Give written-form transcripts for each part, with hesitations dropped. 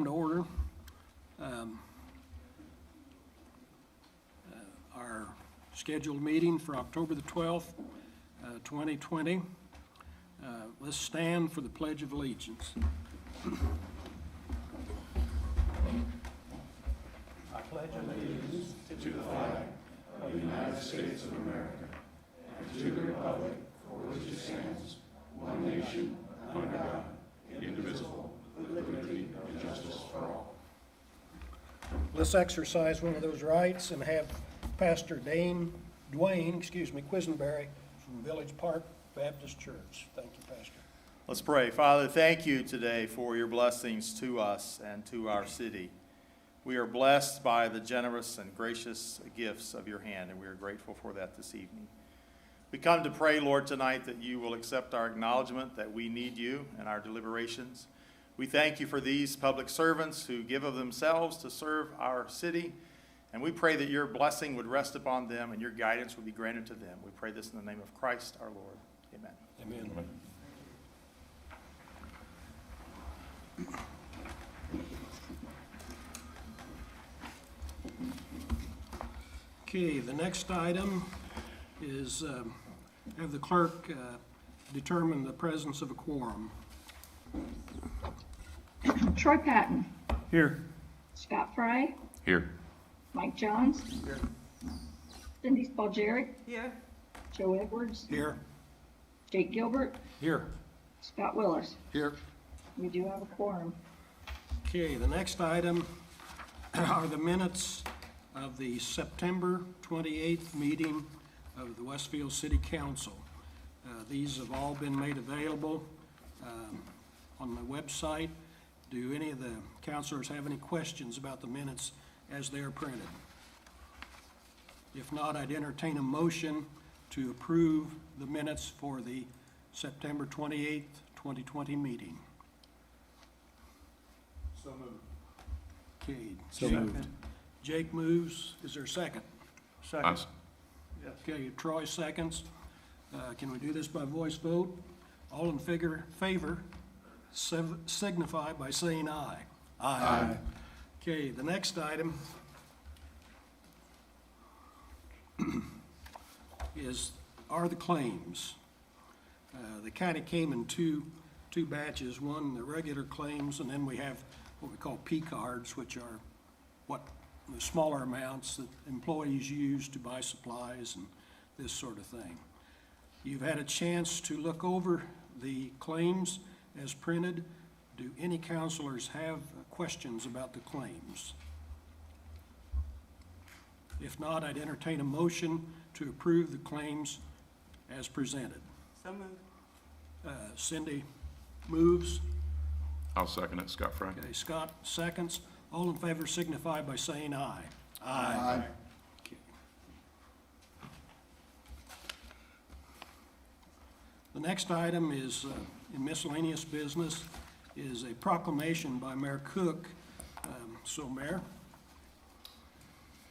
To order. Our scheduled meeting for October the 12th, 2020. Let's stand for the Pledge of Allegiance. I pledge allegiance to the flag of the United States of America and to the republic for which it stands, one nation, under God, indivisible, with liberty and justice for all. Let's exercise one of those rights and have Pastor Dwayne Quisenberry from Village Park Baptist Church. Thank you, Pastor. Let's pray. Father, thank you today for your blessings to us and to our city. We are blessed by the generous and gracious gifts of your hand, and we are grateful for that this evening. We come to pray, Lord, tonight that you will accept our acknowledgement that we need you in our deliberations. We thank you for these public servants who give of themselves to serve our city, and we pray that your blessing would rest upon them and your guidance would be granted to them. We pray this in the name of Christ our Lord. Amen. Amen. Okay, the next item is have the clerk determine the presence of a quorum. Troy Patton. Here. Scott Fry. Here. Mike Johns. Here. Cindy Spalgeric. Here. Joe Edwards. Here. Jake Gilbert. Here. Scott Willis. Here. We do have a quorum. Okay, the next item are the minutes of the September 28th meeting of the Westfield City Council. These have all been made available on the website. Do any of the councilors have any questions about the minutes as they are printed? If not, I'd entertain a motion to approve the minutes for the September 28th, 2020 meeting. So moved. Okay. So Jake- moved. Jake moves. Is there a second? Us. Okay, Troy seconds. Can we do this by voice vote? All in favor signify by saying aye. Aye. Okay, the next item are the claims. They kind of came in two batches. One, the regular claims, and then we have what we call P cards, which are the smaller amounts that employees use to buy supplies and this sort of thing. You've had a chance to look over the claims as printed. Do any counselors have questions about the claims? If not, I'd entertain a motion to approve the claims as presented. So moved. Cindy moves. I'll second it, Scott Fry. Okay, Scott seconds. All in favor signify by saying aye. Aye. Okay. The next item is, in miscellaneous business, is a proclamation by Mayor Cook. So, Mayor?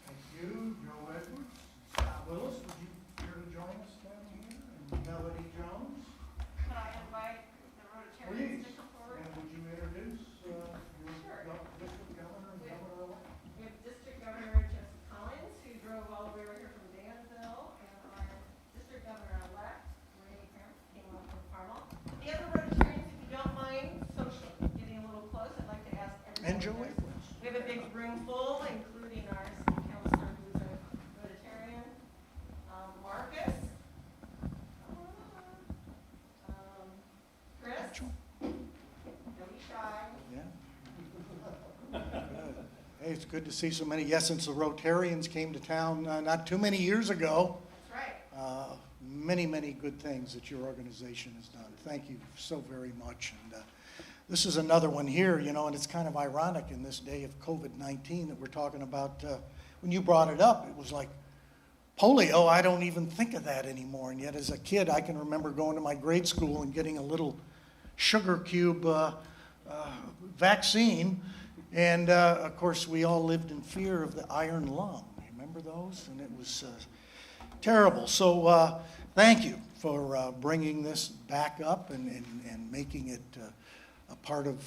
Thank you, Joe Edwards. Scott Willis, would you care to join us down here? And Melody Jones. Could I invite the Rotarians to come forward? And would you introduce your Sure. district governor and governor-elect? We have District Governor Jesse Collins, who drove all the way over here from Danville, and our District Governor-elect, Renee Kramp, came up from Carmel. The other Rotarians, if you don't mind, social, getting a little close, I'd like to ask everyone. And Joe Edwards. We have a big room full, including our city councilor, who's a Rotarian, Marcus. Chris. Don't be shy. Yeah. Good. Hey, it's good to see so many. Yes, since the Rotarians came to town not too many years ago. That's right. Many good things that your organization has done. Thank you so very much. And this is another one here, and it's kind of ironic in this day of COVID-19 that we're talking about. When you brought it up, it was like polio. I don't even think of that anymore. And yet as a kid, I can remember going to my grade school and getting a little sugar cube vaccine. And of course, we all lived in fear of the iron lung. Remember those? And it was terrible. So thank you for bringing this back up and making it a part of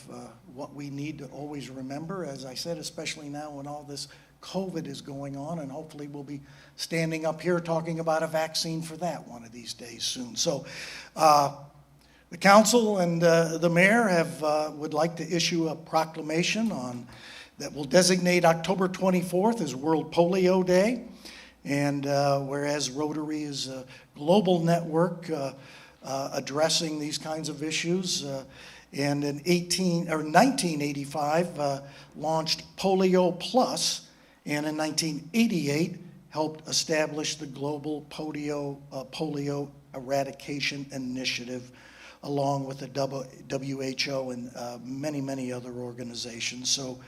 what we need to always remember, as I said, especially now when all this COVID is going on, and hopefully we'll be standing up here talking about a vaccine for that one of these days soon. So the council and the mayor would like to issue a proclamation that will designate October 24th as World Polio Day. And whereas Rotary is a global network addressing these kinds of issues, and in 1985 launched Polio Plus, and in 1988 helped establish the Global Polio Eradication Initiative, along with the WHO and many, many other organizations. So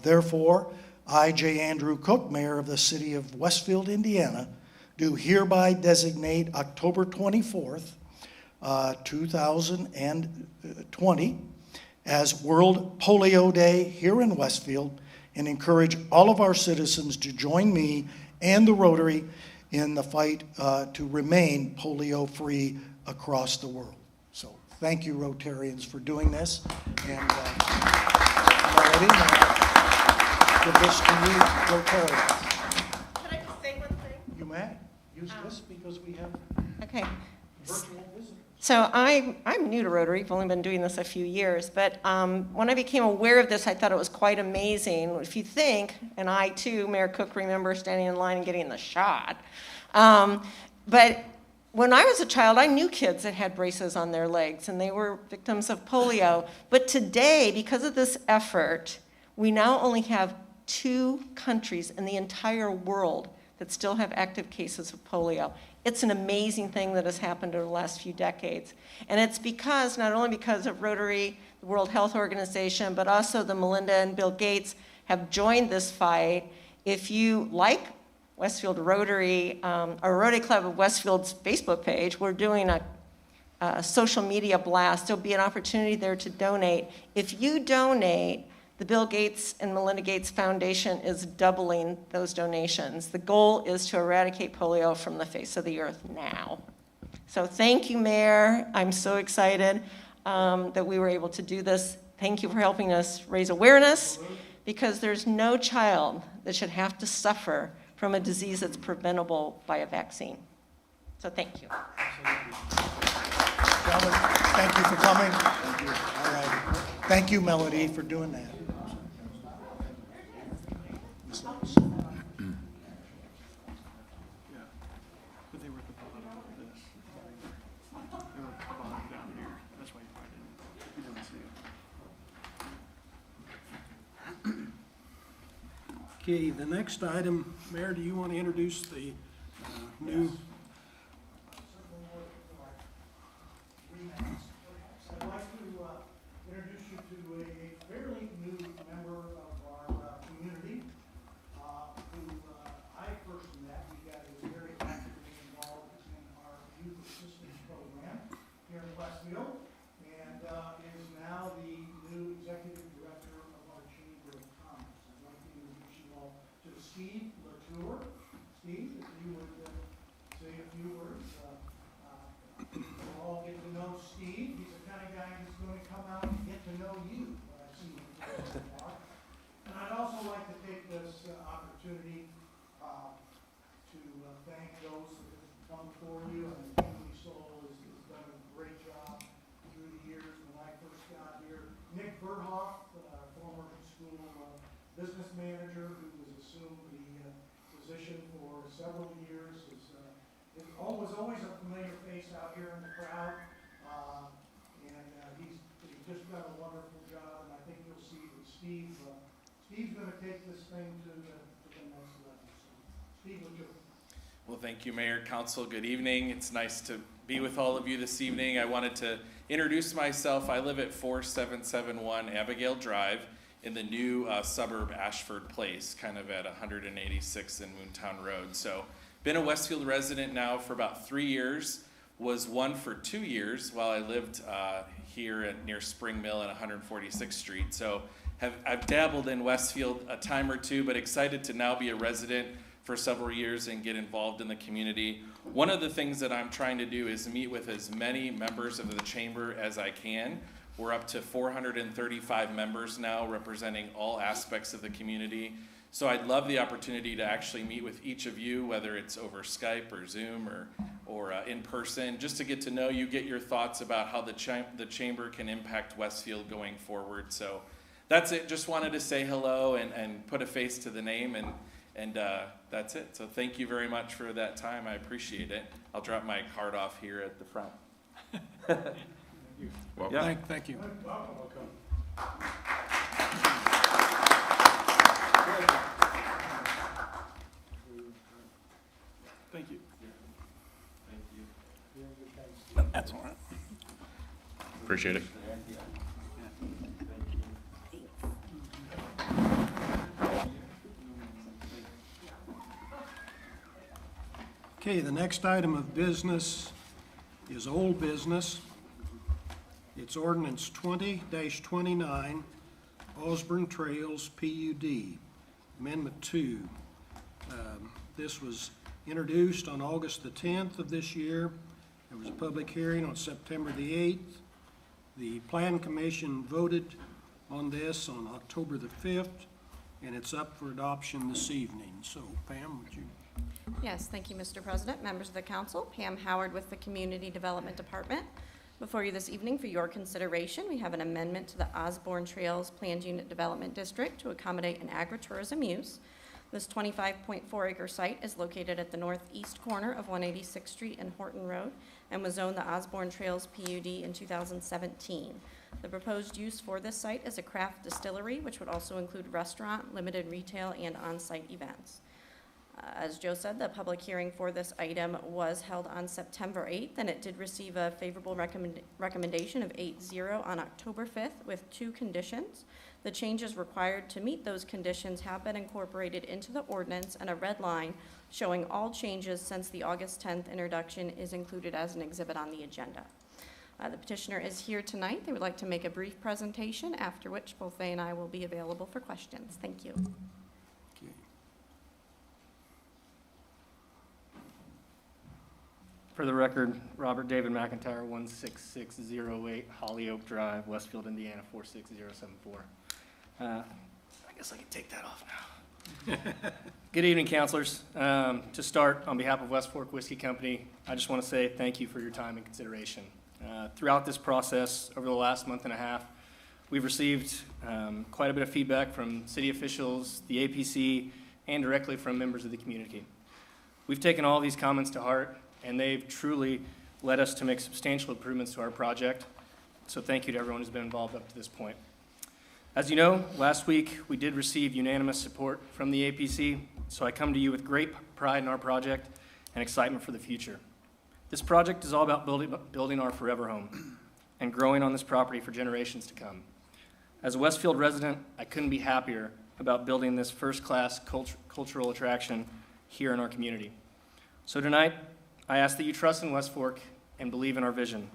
therefore, I, J. Andrew Cook, Mayor of the City of Westfield, Indiana, do hereby designate October 24th, 2020 as World Polio Day here in Westfield, and encourage all of our citizens to join me and the Rotary in the fight to remain polio-free across the world. So thank you, Rotarians, for doing this. And Melody, give this to you, Rotarians. Can I just say one thing? You may use this because we have Okay. virtual visitors. So I'm new to Rotary. I've only been doing this a few years, but when I became aware of this, I thought it was quite amazing. If you think, and I too, Mayor Cook, remember standing in line and getting the shot. But when I was a child, I knew kids that had braces on their legs, and they were victims of polio. But today, because of this effort, we now only have 2 countries in the entire world that still have active cases of polio. It's an amazing thing that has happened over the last few decades. And it's because, not only because of Rotary, the World Health Organization, but also the Melinda and Bill Gates have joined this fight. If you like Westfield Rotary, or Rotary Club of Westfield's Facebook page, we're doing a social media blast. There'll be an opportunity there to donate. If you donate, the Bill Gates and Melinda Gates Foundation is doubling those donations. The goal is to eradicate polio from the face of the earth now. So thank you, Mayor. I'm so excited that we were able to do this. Thank you for helping us raise awareness, because there's no child that should have to suffer from a disease that's preventable by a vaccine. So thank you. Gentlemen, thank you for coming. Thank you. All right. Thank you, Melody, for doing that. Yeah, but they were at the bottom of this. They were at the bottom down here. That's why you probably didn't see it. Okay, the next item, Mayor, do you want to introduce the new? I'd like to introduce you to a fairly new member of our community who I first met. You guys are very actively involved in our youth assistance program here in Westfield, and is now the new executive director of our Chamber of Commerce. I'd like to introduce you all to Steve Latour. Steve, if you would say a few words. We'll all get to know Steve. He's the kind of guy who's going to come out and get to know you, what I've seen him do so far. And I'd also like to take this opportunity to thank those that have come before you, and Kingly Soul has done a great job through the years. When I first got here, Nick Berthoff, former school business manager who has assumed the position for several years, was always a familiar face out here in the crowd, and he's just done a wonderful job, and I think you'll see that Steve's going to take this thing to the next level. So, Steve, would you? Well, thank you, Mayor, Council. Good evening. It's nice to be with all of you this evening. I wanted to introduce myself. I live at 4771 Abigail Drive in the new suburb Ashford Place, kind of at 186 in Moontown Road. So, been a Westfield resident now for about 3 years, was one for 2 years while I lived here near Spring Mill at 146th Street. So I've dabbled in Westfield a time or two, but excited to now be a resident for several years and get involved in the community. One of the things that I'm trying to do is meet with as many members of the chamber as I can, We're up to 435 members now, representing all aspects of the community. So I'd love the opportunity to actually meet with each of you, whether it's over Skype or Zoom or in person, just to get to know you, get your thoughts about how the chamber can impact Westfield going forward. So that's it. Just wanted to say hello and put a face to the name, and that's it. So thank you very much for that time. I appreciate it. I'll drop my card off here at the front. Yeah. Thank you. Thank you. That's all right. Appreciate it. Okay, the next item of business is old business. It's ordinance 20-29, Osborne Trails PUD, Amendment 2. This was introduced on August the 10th of this year. There was a public hearing on September the 8th. The Plan Commission voted on this on October the 5th, and it's up for adoption this evening. So Pam, would you? Yes, thank you, Mr. President, members of the council. Pam Howard with the Community Development Department. Before you this evening for your consideration, we have an amendment to the Osborne Trails Planned Unit Development District to accommodate an agritourism use. This 25.4 acre site is located at the northeast corner of 186th Street and Horton Road and was zoned the Osborne Trails PUD in 2017. The proposed use for this site is a craft distillery, which would also include restaurant, limited retail, and on-site events. As Joe said, the public hearing for this item was held on September 8th, and it did receive a favorable recommendation of 8-0 on October 5th with 2 conditions. The changes required to meet those conditions have been incorporated into the ordinance, and a red line showing all changes since the August 10th introduction is included as an exhibit on the agenda. The petitioner is here tonight. They would like to make a brief presentation, after which both they and I will be available for questions. Thank you. Okay. For the record, Robert David McIntyre, 16608 Hollyoak Drive, Westfield, Indiana, 46074. I guess I can take that off now. Good evening, councilors. To start, on behalf of West Fork Whiskey Company, I just want to say thank you for your time and consideration. Throughout this process, over the last month and a half, we've received quite a bit of feedback from city officials, the APC, and directly from members of the community. We've taken all these comments to heart, and they've truly led us to make substantial improvements to our project. So thank you to everyone who's been involved up to this point. As you know, last week we did receive unanimous support from the APC, so I come to you with great pride in our project and excitement for the future. This project is all about building our forever home and growing on this property for generations to come. As a Westfield resident, I couldn't be happier about building this first-class cultural attraction here in our community. So tonight, I ask that you trust in West Fork and believe in our vision.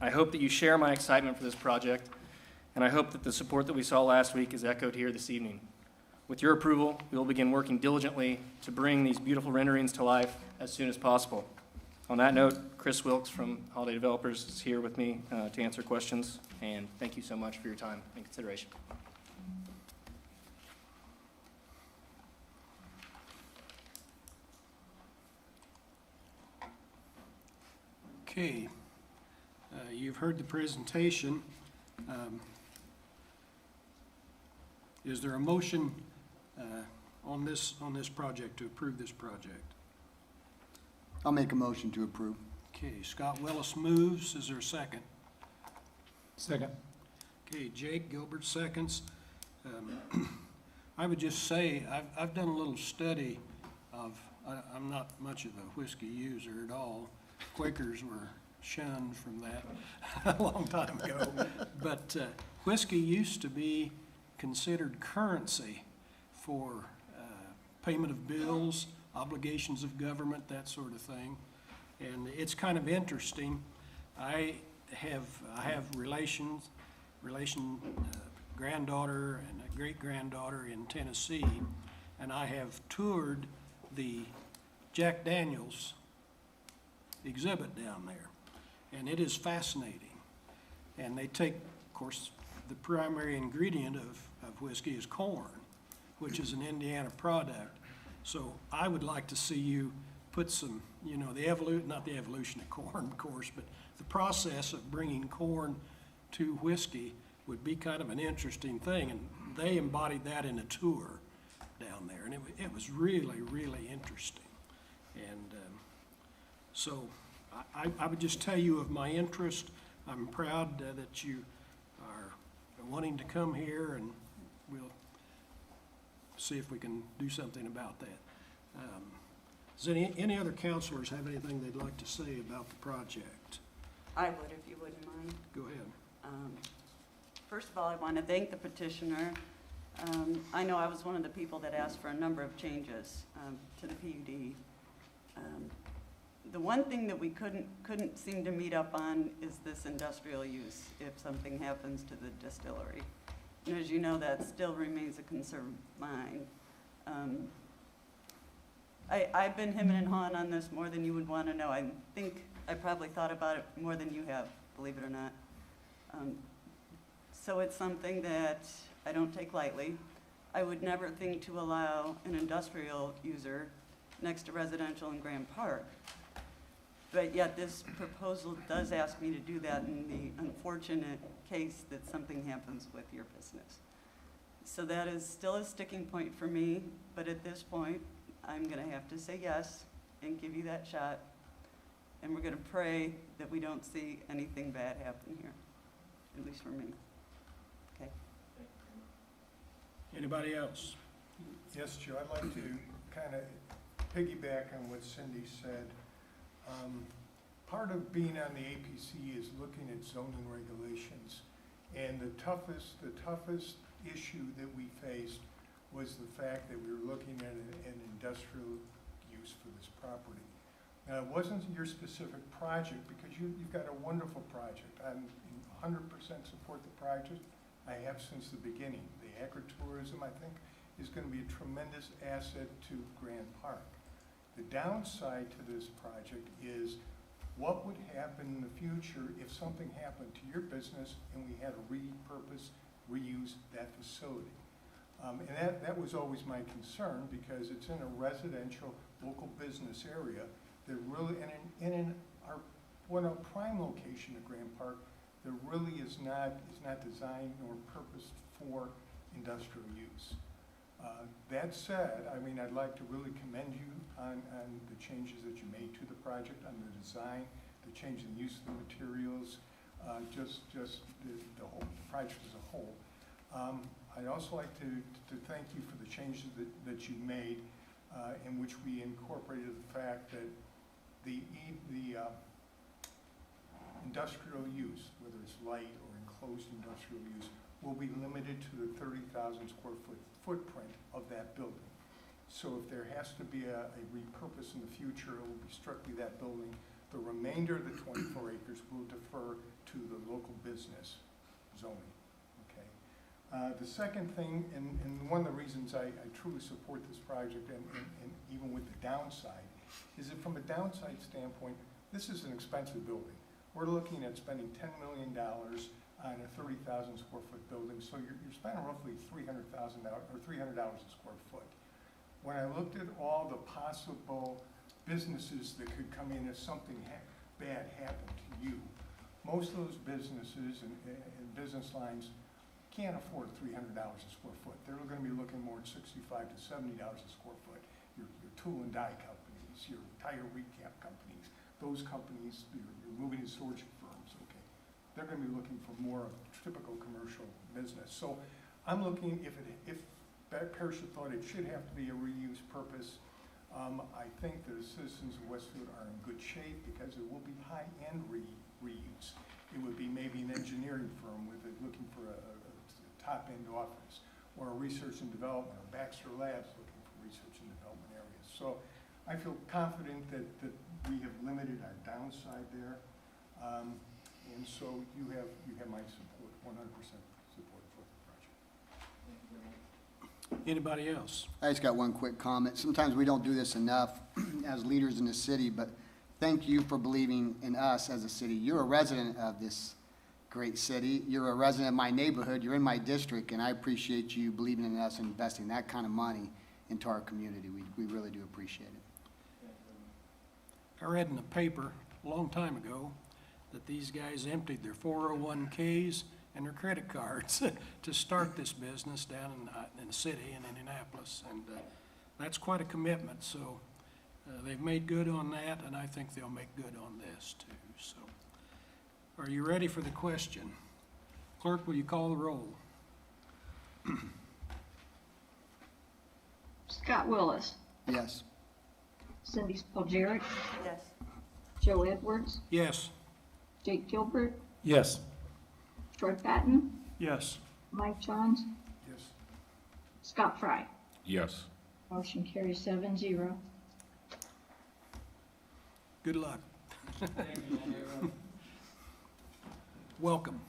I hope that you share my excitement for this project, and I hope that the support that we saw last week is echoed here this evening. With your approval, we will begin working diligently to bring these beautiful renderings to life as soon as possible. On that note, Chris Wilkes from Holiday Developers is here with me to answer questions, and thank you so much for your time and consideration. Okay, you've heard the presentation. Is there a motion on this project, to approve this project? I'll make a motion to approve. Okay, Scott Willis moves. Is there a second? Second. Okay, Jake Gilbert seconds. I would just say, I've done a little study of, I'm not much of a whiskey user at all. Quakers were shunned from that a long time ago. But whiskey used to be considered currency for payment of bills, obligations of government, that sort of thing. And it's kind of interesting. I have granddaughter and a great-granddaughter in Tennessee, and I have toured the Jack Daniels exhibit down there, and it is fascinating. And they take course, the primary ingredient of whiskey is corn, which is an Indiana product. So I would like to see you put some, you know, not the evolution of corn, of course, but the process of bringing corn to whiskey would be kind of an interesting thing. And they embodied that in a tour down there, and it was really, really interesting. And so I would just tell you of my interest. I'm proud that you are wanting to come here, and we'll see if we can do something about that. Does any other counselors have anything they'd like to say about the project? I would, if you wouldn't mind. Go ahead. First of all, I want to thank the petitioner. I know I was one of the people that asked for a number of changes to the PUD. The one thing that we couldn't seem to meet up on is this industrial use if something happens to the distillery. And as you know, that still remains a concern of mine. I've been hemming and hawing on this more than you would want to know. I think I probably thought about it more than you have, believe it or not. So it's something that I don't take lightly. I would never think to allow an industrial user next to residential in Grand Park. But yet this proposal does ask me to do that in the unfortunate case that something happens with your business. So that is still a sticking point for me, but at this point, I'm gonna have to say yes and give you that shot. And we're gonna pray that we don't see anything bad happen here, at least for me. Okay. Anybody else? Yes, Joe, I'd like to kind of piggyback on what Cindy said. Part of being on the APC is looking at zoning regulations. And the toughest issue that we faced was the fact that we were looking at an industrial use for this property. Now, it wasn't your specific project because you've got a wonderful project. I'm 100% support the project. I have since the beginning. The agritourism, I think, is going to be a tremendous asset to Grand Park. The downside to this project is what would happen in the future if something happened to your business and we had to repurpose, reuse that facility. And that was always my concern because it's in a residential local business area that really, and in our prime location at Grand Park, that really is not designed nor purposed for industrial use. That said, I mean, I'd like to really commend you on the changes that you made to the project, on the design, the change in use of the materials, just the whole project as a whole. I'd also like to thank you for the changes that you made, in which we incorporated the fact that the industrial use, whether it's light or enclosed industrial use, will be limited to the 30,000 square foot footprint of that building. So if there has to be a repurpose in the future, it will be strictly that building. The remainder of the 24 acres will defer to the local business zoning, okay? The second thing, and one of the reasons I truly support this project, and even with the downside, is that from a downside standpoint, this is an expensive building. We're looking at spending $10 million on a 30,000 square foot building, so you're spending roughly $300,000 or $300 a square foot. When I looked at all the possible businesses that could come in if something bad happened to you, most of those businesses and business lines can't afford $300 a square foot. They're going to be looking more at $65 to $70 a square foot. Your tool and die companies, your tire recap companies, those companies, your moving and storage firms, okay, they're going to be looking for more of typical commercial business. So I'm looking, if Parrish thought it should have to be a reuse purpose, I think the citizens of Westfield are in good shape because it will be high-end reuse. It would be maybe an engineering firm looking for a top-end office, or a research and development, or Baxter Labs looking for research and development areas. So I feel confident that we have limited our downside there. And so you have my support, 100% support for the project. Anybody else? I just got one quick comment. Sometimes we don't do this enough as leaders in the city, but thank you for believing in us as a city. You're a resident of this great city. You're a resident of my neighborhood, you're in my district, and I appreciate you believing in us and investing that kind of money into our community. We really do appreciate it. I read in the paper a long time ago that these guys emptied their 401Ks and their credit cards to start this business down in the city in Indianapolis. And that's quite a commitment, so they've made good on that, and I think they'll make good on this too. So, are you ready for the question? Clerk, will you call the roll? Scott Willis, Yes. Cindy Spalgeric, Yes. Joe Edwards, Yes. Jake Gilbert, Yes. Troy Patton, Yes. Mike Johns, Yes. Scott Fry. Yes. Motion carries 7-0. Good luck. Welcome.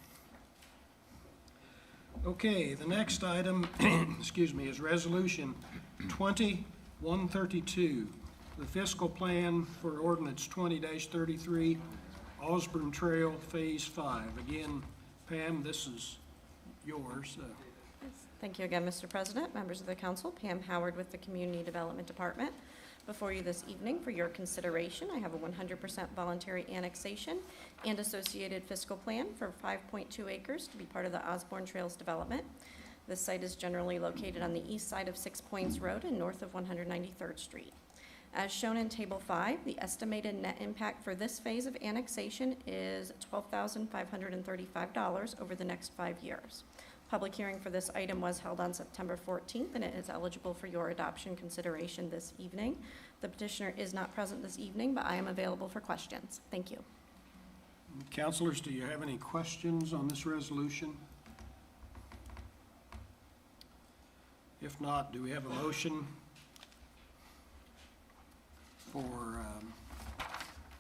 Okay, the next item, excuse me, is Resolution 20-132, the fiscal plan for ordinance 20-33, Osborne Trail Phase 5. Again, Pam, this is yours. Thank you again, Mr. President, members of the council. Pam Howard with the Community Development Department. Before you this evening for your consideration, I have a 100% voluntary annexation and associated fiscal plan for 5.2 acres to be part of the Osborne Trails development. This site is generally located on the east side of 6 Points Road and north of 193rd Street. As shown in Table 5, the estimated net impact for this phase of annexation is $12,535 over the next 5 years. Public hearing for this item was held on September 14th, and it is eligible for your adoption consideration this evening. The petitioner is not present this evening, but I am available for questions. Thank you. Councilors, do you have any questions on this resolution? If not, do we have a motion for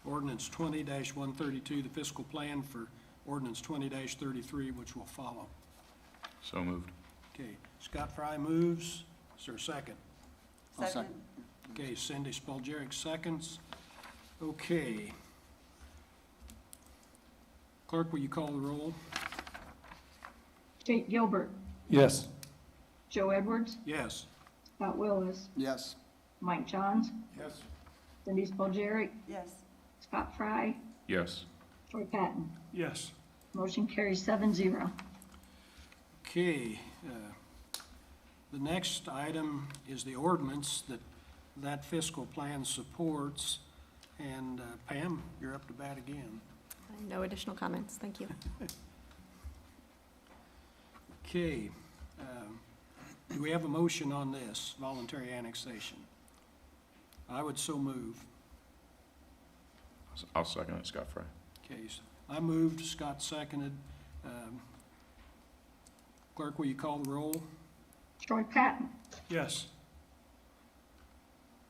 ordinance 20-132, the fiscal plan for ordinance 20-33, which will follow? So moved. Okay, Scott Fry moves. Is there a second? I'll Second. Okay, Cindy Spalgeric seconds. Okay. Clerk, will you call the roll? Jake Gilbert, Yes. Joe Edwards, Yes. Scott Willis, Yes. Mike Johns, Yes. Cindy Spalgeric, Yes. Scott Fry, Yes. Troy Patton. Yes. Motion carries 7-0. Okay, the next item is the ordinance that fiscal plan supports. And Pam, you're up to bat again. No additional comments. Thank you. Okay, do we have a motion on this voluntary annexation? I would so move. I'll second it, Scott Fry. Okay, so I moved, Scott seconded. Clerk, will you call the roll? Troy Patton. Yes.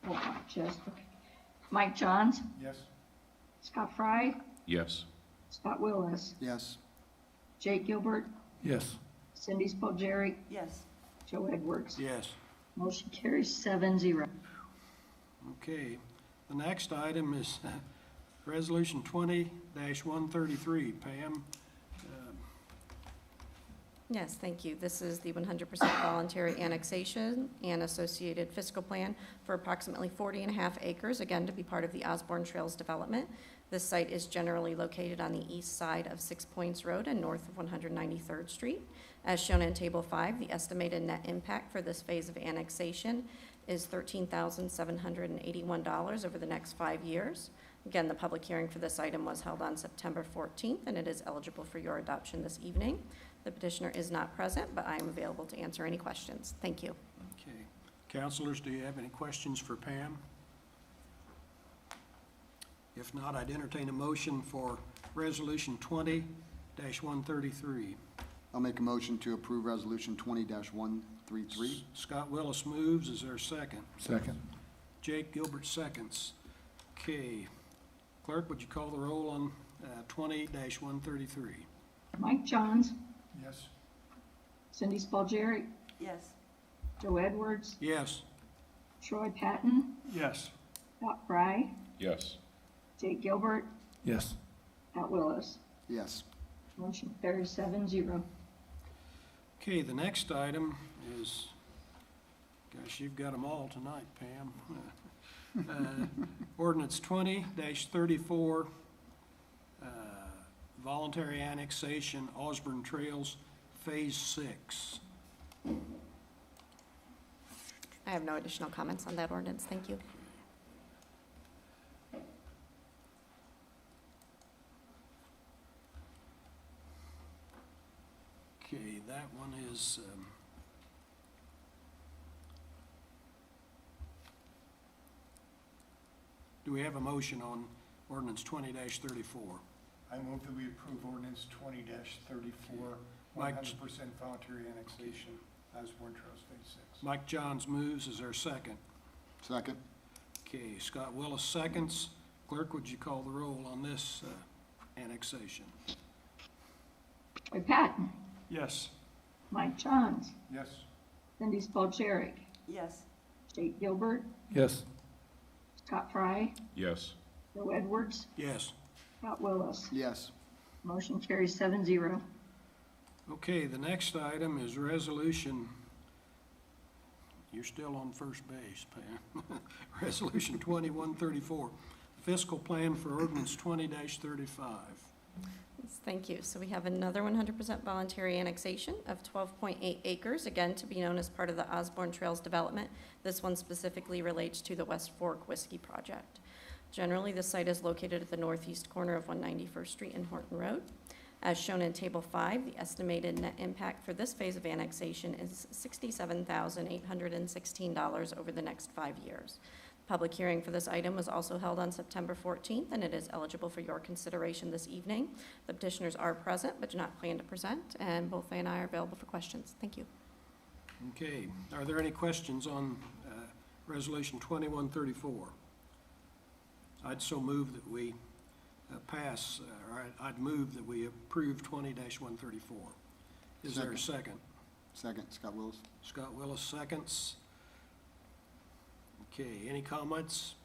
Hold on, just, okay. Mike Johns, Yes. Scott Fry, Yes. Scott Willis, Yes. Jake Gilbert, Yes. Cindy Spalgeric, Yes. Joe Edwards. Yes. Motion carries 7-0. Okay, the next item is Resolution 20-133. Pam? Yes, thank you. This is the 100% voluntary annexation and associated fiscal plan for approximately 40.5 acres, again, to be part of the Osborne Trails development. This site is generally located on the east side of 6 Points Road and north of 193rd Street. As shown in Table 5, the estimated net impact for this phase of annexation is $13,781 over the next 5 years. Again, the public hearing for this item was held on September 14th, and it is eligible for your adoption this evening. The petitioner is not present, but I am available to answer any questions. Thank you. Okay. Counselors, do you have any questions for Pam? If not, I'd entertain a motion for Resolution 20-133. I'll make a motion to approve Resolution 20-133. Scott Willis moves. Is there a second? Second. Jake Gilbert seconds. Okay. Clerk, would you call the roll on 20-133? Mike Johns, Yes. Cindy Spalgeric, Yes. Joe Edwards, Yes. Troy Patton, Yes. Scott Fry, Yes. Jake Gilbert, Yes. Scott Willis. Yes. Motion carries 7-0. Okay, the next item is, gosh, you've got them all tonight, Pam. Ordinance 20-34, voluntary annexation, Osborne Trails, Phase 6. I have no additional comments on that ordinance. Thank you. Okay, that one is, do we have a motion on ordinance 20-34? I move that we approve ordinance 20-34, Mike- 100% voluntary annexation, Osborne Trails Phase 6. Mike Johns moves. Is there a second? Second. Okay, Scott Willis seconds. Clerk, would you call the roll on this annexation? Troy Patton, Yes. Mike Johns, Yes. Cindy Spalcherik, Yes. Jake Gilbert, Yes. Scott Fry, Yes. Joe Edwards, Yes. Scott Willis. Yes. Motion carries 7-0. Okay, the next item is resolution, you're still on first base, Pam. Resolution 2134, fiscal plan for ordinance 20-35. Yes, thank you. So we have another 100% voluntary annexation of 12.8 acres, again, to be known as part of the Osborne Trails development. This one specifically relates to the West Fork Whiskey Project. Generally, the site is located at the northeast corner of 191st Street and Horton Road. As shown in Table 5, the estimated net impact for this phase of annexation is $67,816 over the next 5 years. Public hearing for this item was also held on September 14th, and it is eligible for your consideration this evening. The petitioners are present but do not plan to present, and both they and I are available for questions. Thank you. Okay, are there any questions on resolution 2134? I'd so move that we pass, or I'd move that we approve 20-134. Is there a second? Second, Scott Willis. Scott Willis seconds. Okay, any comments?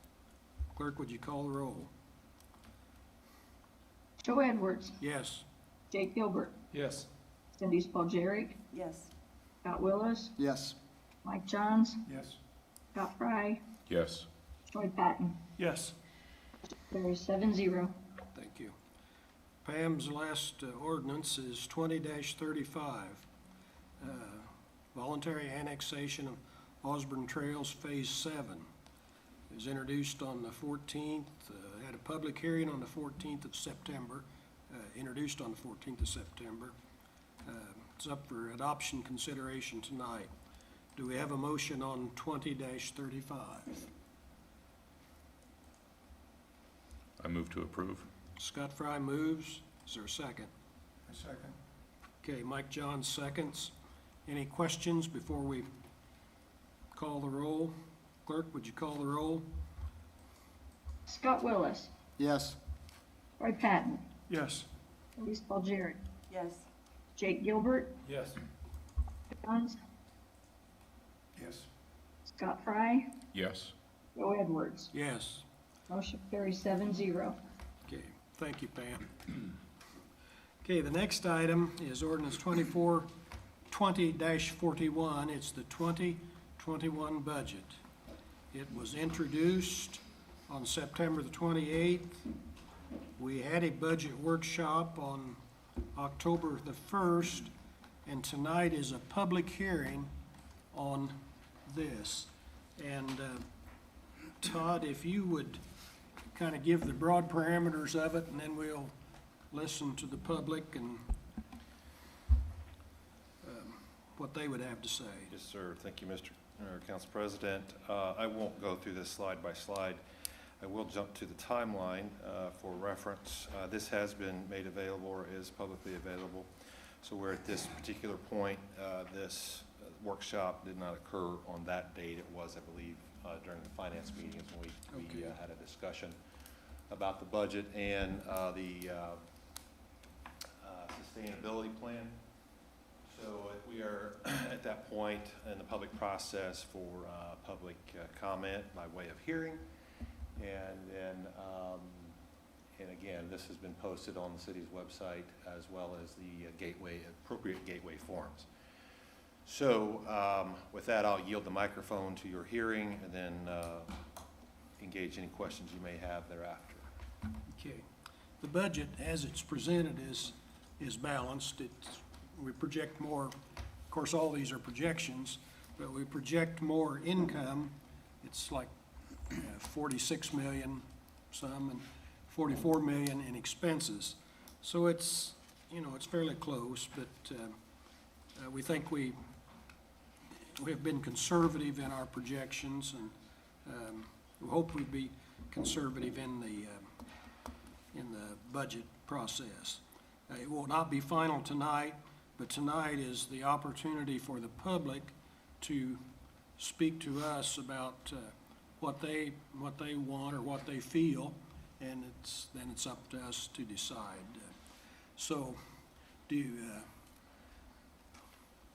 Clerk, would you call the roll? Joe Edwards, Yes. Jake Gilbert, Yes. Cindy Spalcherik, Yes. Scott Willis, Yes. Mike Johns, Yes. Scott Fry, Yes. Troy Patton. Yes. Carries 7-0. Thank you. Pam's last ordinance is 20-35, voluntary annexation of Osborne Trails Phase 7. It was introduced on the 14th, had a public hearing on the 14th of September, introduced on the 14th of September. It's up for adoption consideration tonight. Do we have a motion on 20-35? I move to approve. Scott Fry moves. Is there a second? A second. Okay, Mike Johns seconds. Any questions before we call the roll? Clerk, would you call the roll? Scott Willis, Yes. Troy Patton, Yes. Cindy Spalcherik, Yes. Jake Gilbert, Yes. Johns, Yes. Scott Fry, Yes. Joe Edwards. Yes. Motion carries 7-0. Okay, thank you, Pam. Okay, the next item is ordinance 2420-41. It's the 2021 budget. It was introduced on September the 28th. We had a budget workshop on October the 1st, and tonight is a public hearing on this. And Todd, if you would kind of give the broad parameters of it, and then we'll listen to the public and what they would have to say. Yes, sir. Thank you, Mr. Council President. I won't go through this slide by slide. I will jump to the timeline for reference. This has been made available or is publicly available. So we're at this particular point. This workshop did not occur on that date. It was, I believe, during the finance meetings when we had a discussion about the budget and the sustainability plan. So we are at that point in the public process for public comment by way of hearing. And then And again, this has been posted on the city's website as well as the appropriate gateway forms. So with that, I'll yield the microphone to your hearing and then engage any questions you may have thereafter. Okay. The budget, as it's presented, is balanced. We project more, of course, all these are projections, but we project more income. It's like 46 million some and 44 million in expenses. So it's, it's fairly close, but we think we have been conservative in our projections, and we hope we'd be conservative in the budget process. It will not be final tonight, but tonight is the opportunity for the public to speak to us about what they want or what they feel, and then it's up to us to decide. So,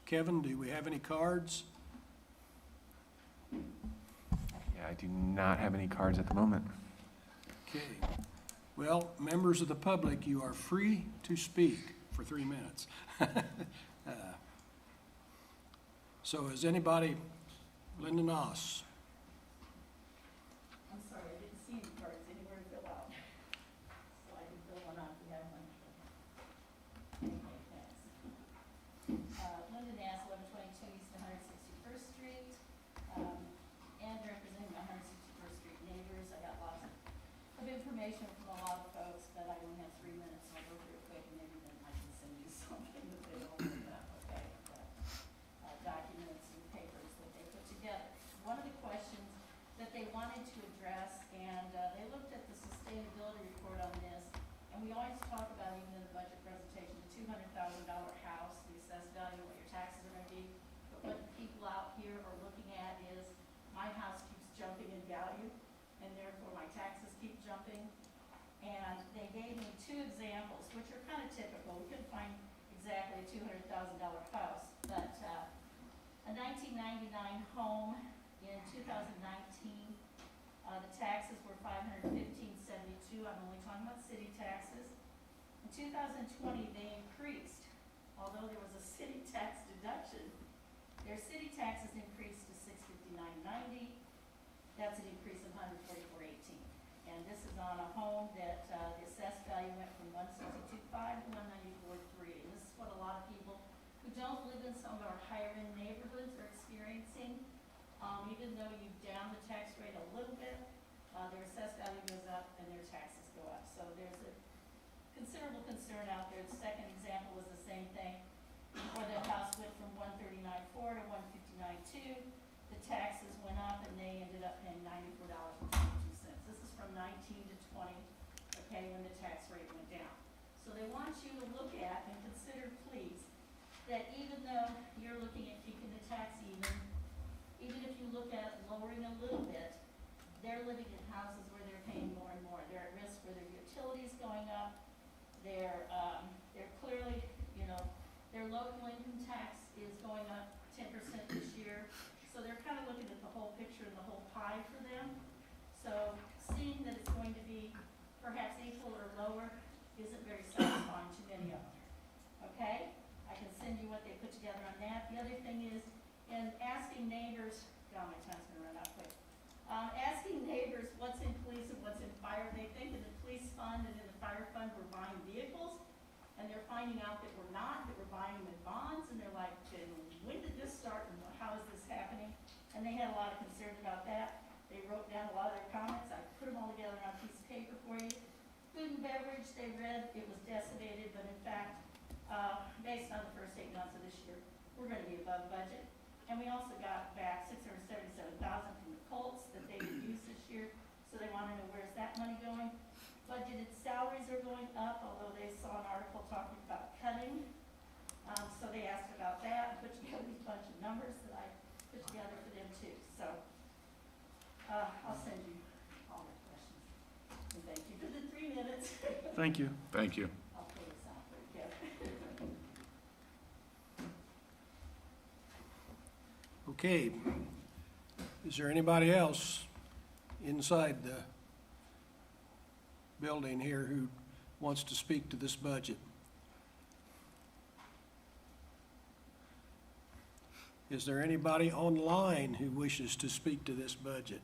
Kevin, do we have any cards? Yeah, I do not have any cards at the moment. Okay. Well, members of the public, you are free to speak for 3 minutes. So is anybody, Linda Noss? I'm sorry, I didn't see any cards anywhere to fill out. So I can fill one out if you have one. Okay, thanks. Linda Nass, 1122 East 161st Street, and representing my 161st Street neighbors. I got lots of information from a lot of folks, but I only have 3 minutes, so I'll go real quick, and maybe then I can send you something that they don't open up, okay? Documents and papers that they put together. One of the questions that they wanted to address, and they looked at the sustainability report on this, and we always talk about, even in the budget presentation, the $200,000 house, the assessed value, what your taxes are going to be. But what people out here are looking at is, my house keeps jumping in value, and therefore my taxes keep jumping. And they gave me 2 examples, which are kind of typical. We couldn't find exactly a $200,000 house, but a 1999 home in 2019, the taxes were $515.72. I'm only talking about city taxes. In 2020, they increased, although there was a city tax deduction. Their city taxes increased to $659.90. That's an increase of $144.18. And this is on a home that the assessed value went from $162.5 to $194.3. And this is what a lot of people who don't live in some of our higher end neighborhoods are experiencing. Even though you down the tax rate a little bit, their assessed value goes up and their taxes go up. So there's a considerable concern out there. The second example was the same thing, where the house went from $139.4 to $159.2. The taxes went up and they ended up paying $94.22. This is from 19 to 20, okay, when the tax rate went down. So they want you to look at and consider, please, that even though you're looking at keeping the tax even if you look at lowering a little bit, they're living in houses where they're paying more and more. They're at risk for their utilities going up. They're clearly, their local income tax is going up 10% this year. So they're kind of looking at the whole picture and the whole pie for them. So seeing that it's going to be perhaps equal or lower isn't very satisfying to many of them. Okay? I can send you what they put together on that. The other thing is, in asking neighbors, God, my time's gonna run out quick. Asking neighbors what's in police and what's in fire, they think in the police fund and in the fire fund we're buying vehicles, and they're finding out that we're not, that we're buying them in bonds, and they're like, when did this start and how is this happening? And they had a lot of concern about that. They wrote down a lot of their comments. I put them all together on a piece of paper for you. Food and beverage, they read it was decimated, but in fact, based on the first 8 months of this year, we're gonna be above budget. And we also got back $677,000 from the Colts that they didn't use this year, so they want to know where's that money going. Budgeted salaries are going up, although they saw an article talking about cutting. So they asked about that, put together a bunch of numbers that I put together for them too. So I'll send you all the questions. And thank you for the 3 minutes. Thank you. Thank you. I'll pull this out for you. Okay. Is there anybody else inside building here who wants to speak to this budget? Is there anybody online who wishes to speak to this budget?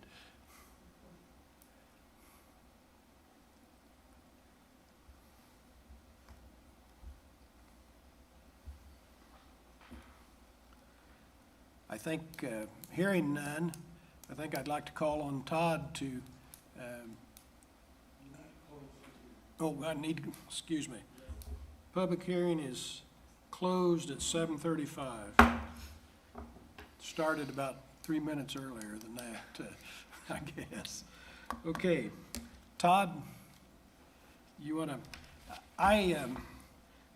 I think, hearing none, I think I'd like to call on Todd to, excuse me. Public hearing is closed at 7:35. Started about 3 minutes earlier than that, I guess. Okay, Todd, you want to, I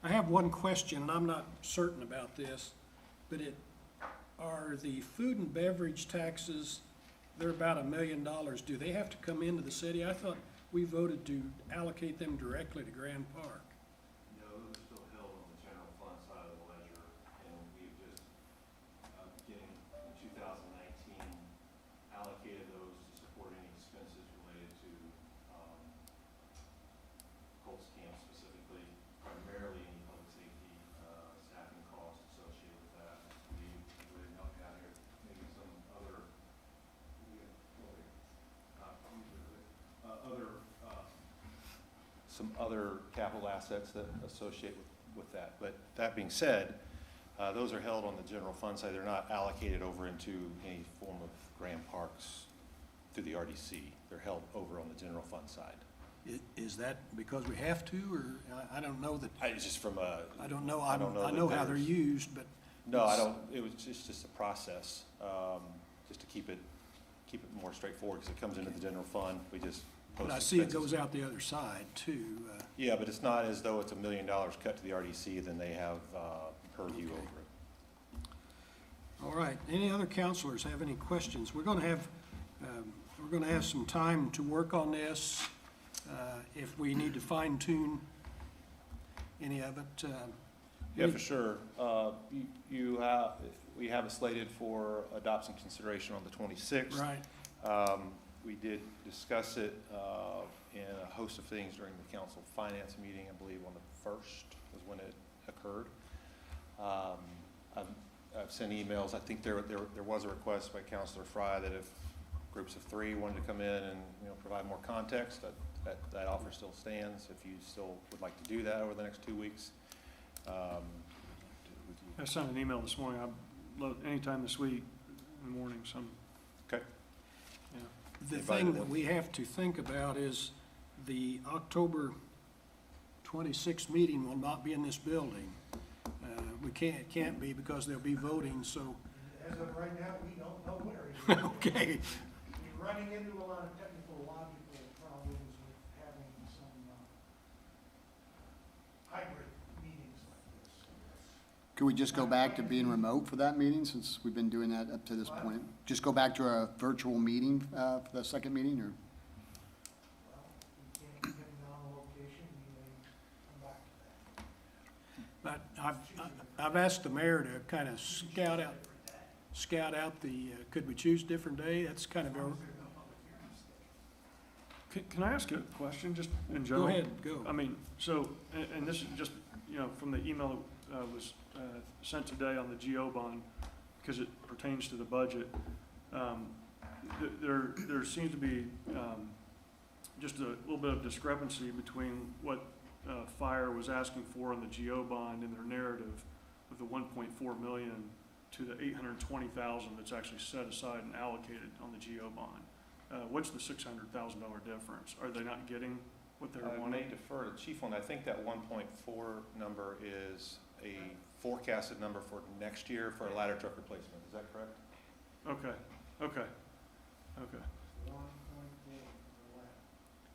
have one question, and I'm not certain about this, but are the food and beverage taxes, they're about $1 million. Do they have to come into the city? I thought we voted to allocate them directly to Grand Park. No, those are still held on the general fund side of the ledger, and we've just, beginning in 2019, allocated those to support any expenses related to Colts Camp specifically, primarily any public safety staffing costs associated with that. We really don't have here, maybe some other capital assets that associate with that. But that being said, those are held on the general fund side. They're not allocated over into any form of Grand Parks through the RDC. They're held over on the general fund side. Is that because we have to, or I don't know that, It's just from a. I don't know, I don't know I that know how they're there's- used, but. No, I don't, it was just a process, just to keep it more straightforward, because it comes into the general fund, we just post But I see it expenses. goes out the other side too. Yeah, but it's not as though it's $1 million cut to the RDC, then they have purview Okay. over it. All right, any other counselors have any questions? We're gonna have some time to work on this, if we need to fine tune any of it. Yeah, for sure. We have it slated for adoption consideration on the 26th. Right, We did discuss it in a host of things during the council finance meeting, I believe on the 1st was when it occurred. I've sent emails. I think there was a request by Councilor Fry that if groups of 3 wanted to come in and, provide more context, that offer still stands. If you still would like to do that over the next 2 weeks. I sent an email this morning. I'd love anytime this week in the morning, some. Okay. Yeah. the Anybody thing that that wants- we have to think about is the October 26th meeting will not be in this building. It can't be because they'll be voting, so, As of right now, we don't know where it is. okay. We're running into a lot of technical logical problems with having some hybrid meetings like this. Could we just go back to being remote for that meeting, since we've been doing that up to this point? Just go back to a virtual meeting for the second meeting, or? Well, we can't, depending on the location, we may come back to that. But I've asked the mayor to kind of scout out the, could we choose different day? That's kind of, Can I ask a question, just in go general? ahead, go. I mean, so, and this is just, from the email that was sent today on the GO bond, because it pertains to the budget. There seems to be just a little bit of discrepancy between what Fire was asking for on the GO bond in their narrative of the 1.4 million to the 820,000 that's actually set aside and allocated on the GO bond. What's the $600,000 difference? Are they not getting what they're I may wanting? defer to Chief on that. I think that 1.4 number is a forecasted number for next year for a ladder truck replacement. Is that correct? Okay.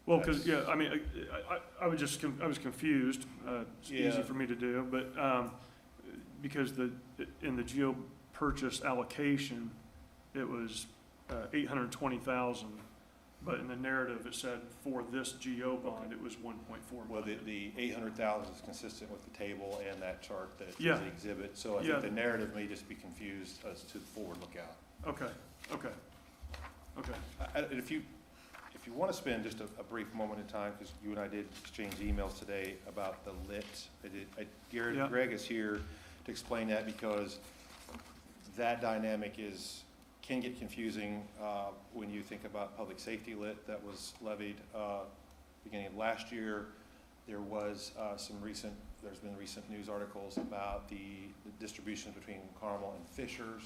Well, because, yeah, I mean, I was just, I was confused. It's easy Yeah. for me to do, but because in the GEO purchase allocation, it was 820,000, but in the narrative, it said for this GEO bond, it was 1.4 Well, million. the 800,000 is consistent with the table and that chart that is Yeah. the exhibit. So I Yeah. think the narrative may just be confused as to the forward lookout. Okay. If you if you want to spend just a brief moment in time, because you and I did exchange emails today about the lit. Yeah. Greg is here to explain that, because that dynamic can get confusing when you think about public safety lit that was levied beginning of last year. There was there's been recent news articles about the distribution between Carmel and Fishers,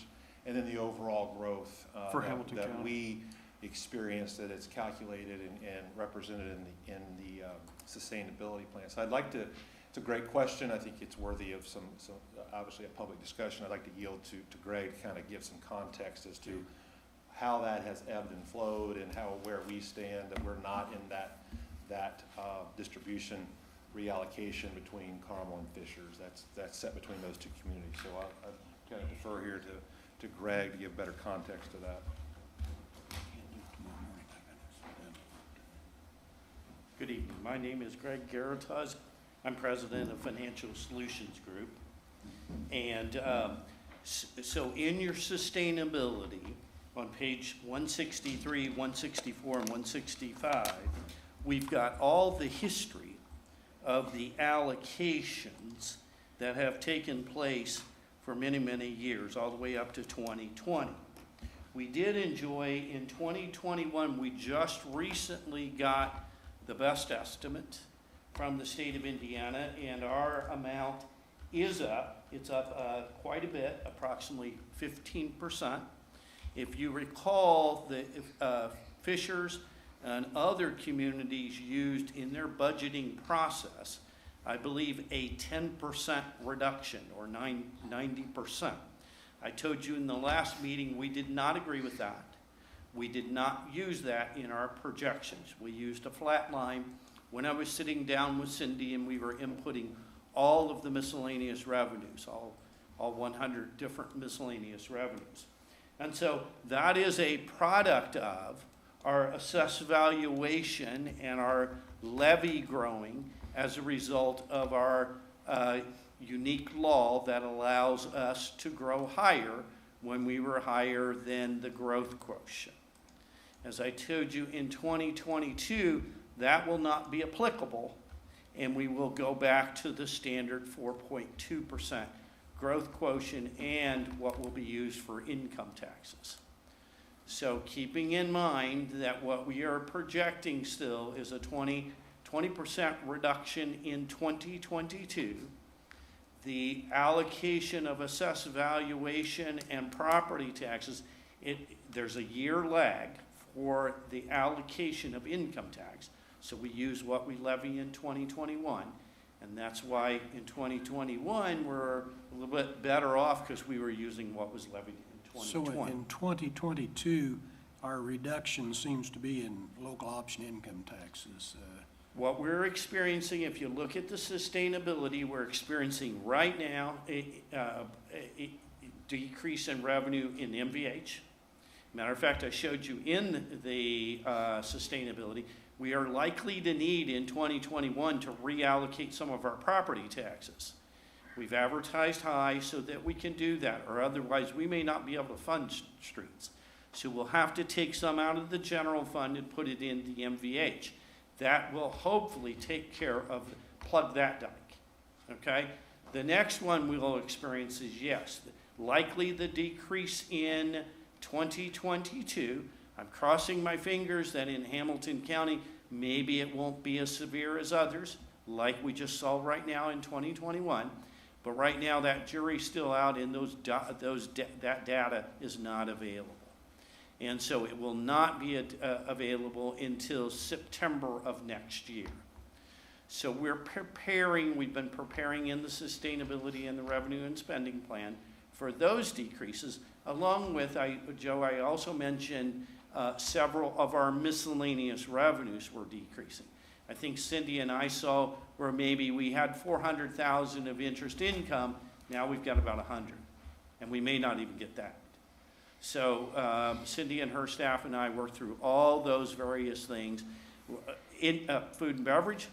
and then the overall growth For Hamilton that County. we experienced, that it's calculated and represented in the sustainability plan. So it's a great question. I think it's worthy of some obviously a public discussion. I'd like to yield to Greg to kind of give some context as to how that has ebbed and flowed, and where we stand, that we're not in that distribution reallocation between Carmel and Fishers. That's set between those two communities. So I kind of defer here to Greg to give better context to that. Good evening. My name is Greg Garatuz. I'm president of Financial Solutions Group. And so in your sustainability, on page 163, 164, and 165, we've got all the history of the allocations that have taken place for many, many years, all the way up to 2020. We did enjoy, in 2021, we just recently got the best estimate from the state of Indiana, and our amount is up. It's up quite a bit, approximately 15%. If you recall, the Fishers and other communities used in their budgeting process, I believe, a 10% reduction, or 90%. I told you in the last meeting we did not agree with that. We did not use that in our projections. We used a flat line when I was sitting down with Cindy and we were inputting all of the miscellaneous revenues, all 100 different miscellaneous revenues. And so that is a product of our assessed valuation and our levy growing as a result of our unique law that allows us to grow higher when we were higher than the growth quotient. As I told you, in 2022, that will not be applicable, and we will go back to the standard 4.2% growth quotient and what will be used for income taxes. So keeping in mind that what we are projecting still is a 20% reduction in 2022, the allocation of assessed valuation and property taxes, there's a year lag for the allocation of income tax. So we use what we levy in 2021, and that's why in 2021 we're a little bit better off, because we were using what was levied in 2020. So in 2022, our reduction seems to be in local option income taxes. What we're experiencing, if you look at the sustainability, we're experiencing right now a decrease in revenue in MVH. Matter of fact, I showed you in the sustainability, we are likely to need in 2021 to reallocate some of our property taxes. We've advertised high so that we can do that, or otherwise we may not be able to fund streets. So we'll have to take some out of the general fund and put it in the MVH. That will hopefully take care of, plug that dike, okay? The next one we will experience is, yes, likely the decrease in 2022. I'm crossing my fingers that in Hamilton County, maybe it won't be as severe as others, like we just saw right now in 2021. But right now, that jury's still out, and that data is not available. And so it will not be available until September of next year. So we're preparing, we've been preparing in the sustainability and the revenue and spending plan for those decreases, along with, Joe, I also mentioned several of our miscellaneous revenues were decreasing. I think Cindy and I saw where maybe we had 400,000 of interest income, now we've got about 100, and we may not even get that. So Cindy and her staff and I worked through all those various things. Food and beverage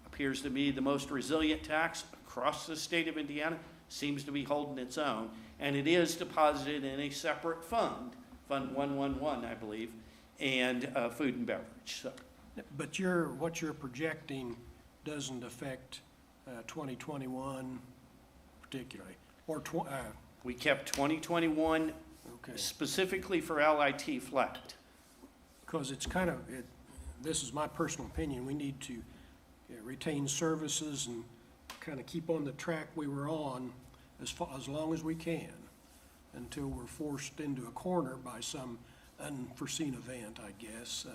appears to be the most resilient tax across the state of Indiana, seems to be holding its own, and it is deposited in a separate fund, Fund 111, I believe, and food and beverage. So But what you're projecting doesn't affect 2021 particularly, or we kept 2021 okay. specifically for LIT flat. Because it's kind of, this is my personal opinion, we need to retain services and kind of keep on the track we were on as long as we can, until we're forced into a corner by some unforeseen event, I guess.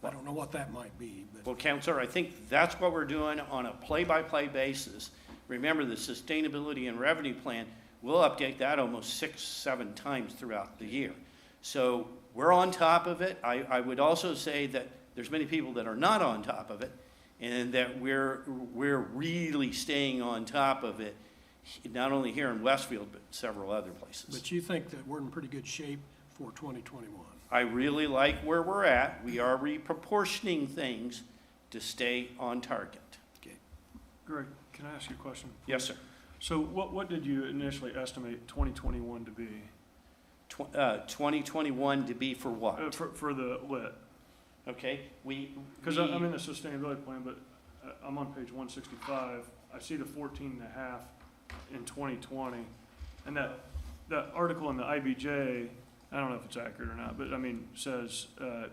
I don't know what that might be, but. Well, Counselor, I think that's what we're doing on a play-by-play basis. Remember, the sustainability and revenue plan, we'll update that almost 6, 7 times throughout the year. So we're on top of it. I would also say that there's many people that are not on top of it, and that we're really staying on top of it, not only here in Westfield, but several other places. But you think that we're in pretty good shape for 2021? I really like where we're at. We are reproportioning things to stay on target. Okay. Greg, can I ask you a question? Yes, sir. So what did you initially estimate 2021 to be? 2021 to be for what? For the lit? Okay, Because I'm in the sustainability plan, but I'm on page 165. I see the 14.5 in 2020. And that article in the IBJ, I don't know if it's accurate or not, but I mean, says that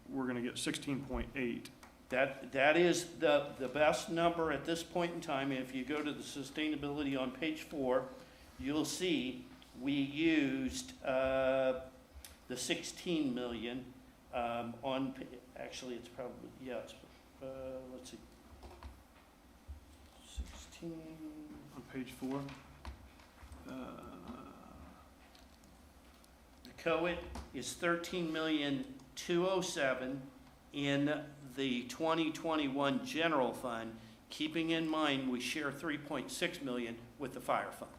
we're going to get 16.8. That is the best number at this point in time. If you go to the sustainability on page 4, you'll see we used the 16 million actually it's probably, yeah, it's, let's see, 16. On page 4? The COIT is 13,207,000 in the 2021 general fund, keeping in mind we share 3.6 million with the fire fund.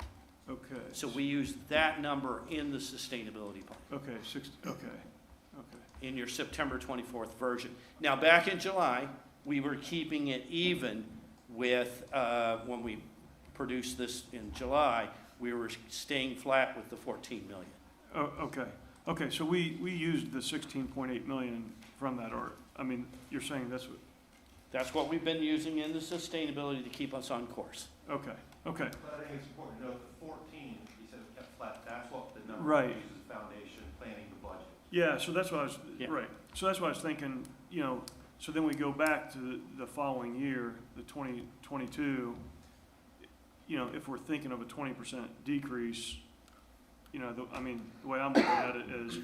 Okay. So we use that number in the sustainability plan. Okay, okay. In your September 24th version. Now, back in July, we were keeping it even with, when we produced this in July, we were staying flat with the 14 million. Oh, okay. Okay, so we used the 16.8 million from that art. I mean, you're saying that's what? That's what we've been using in the sustainability to keep us on course. Okay, okay. But I think it's important to note the 14, he said it kept flat, that's what the number Right. uses as foundation, planning the budget. Yeah, so that's what I was, Yeah. right. So that's what I was thinking, you know, so then we go back to the following year, the 2022, you know, if we're thinking of a 20% decrease, you know, the way I'm looking at it is,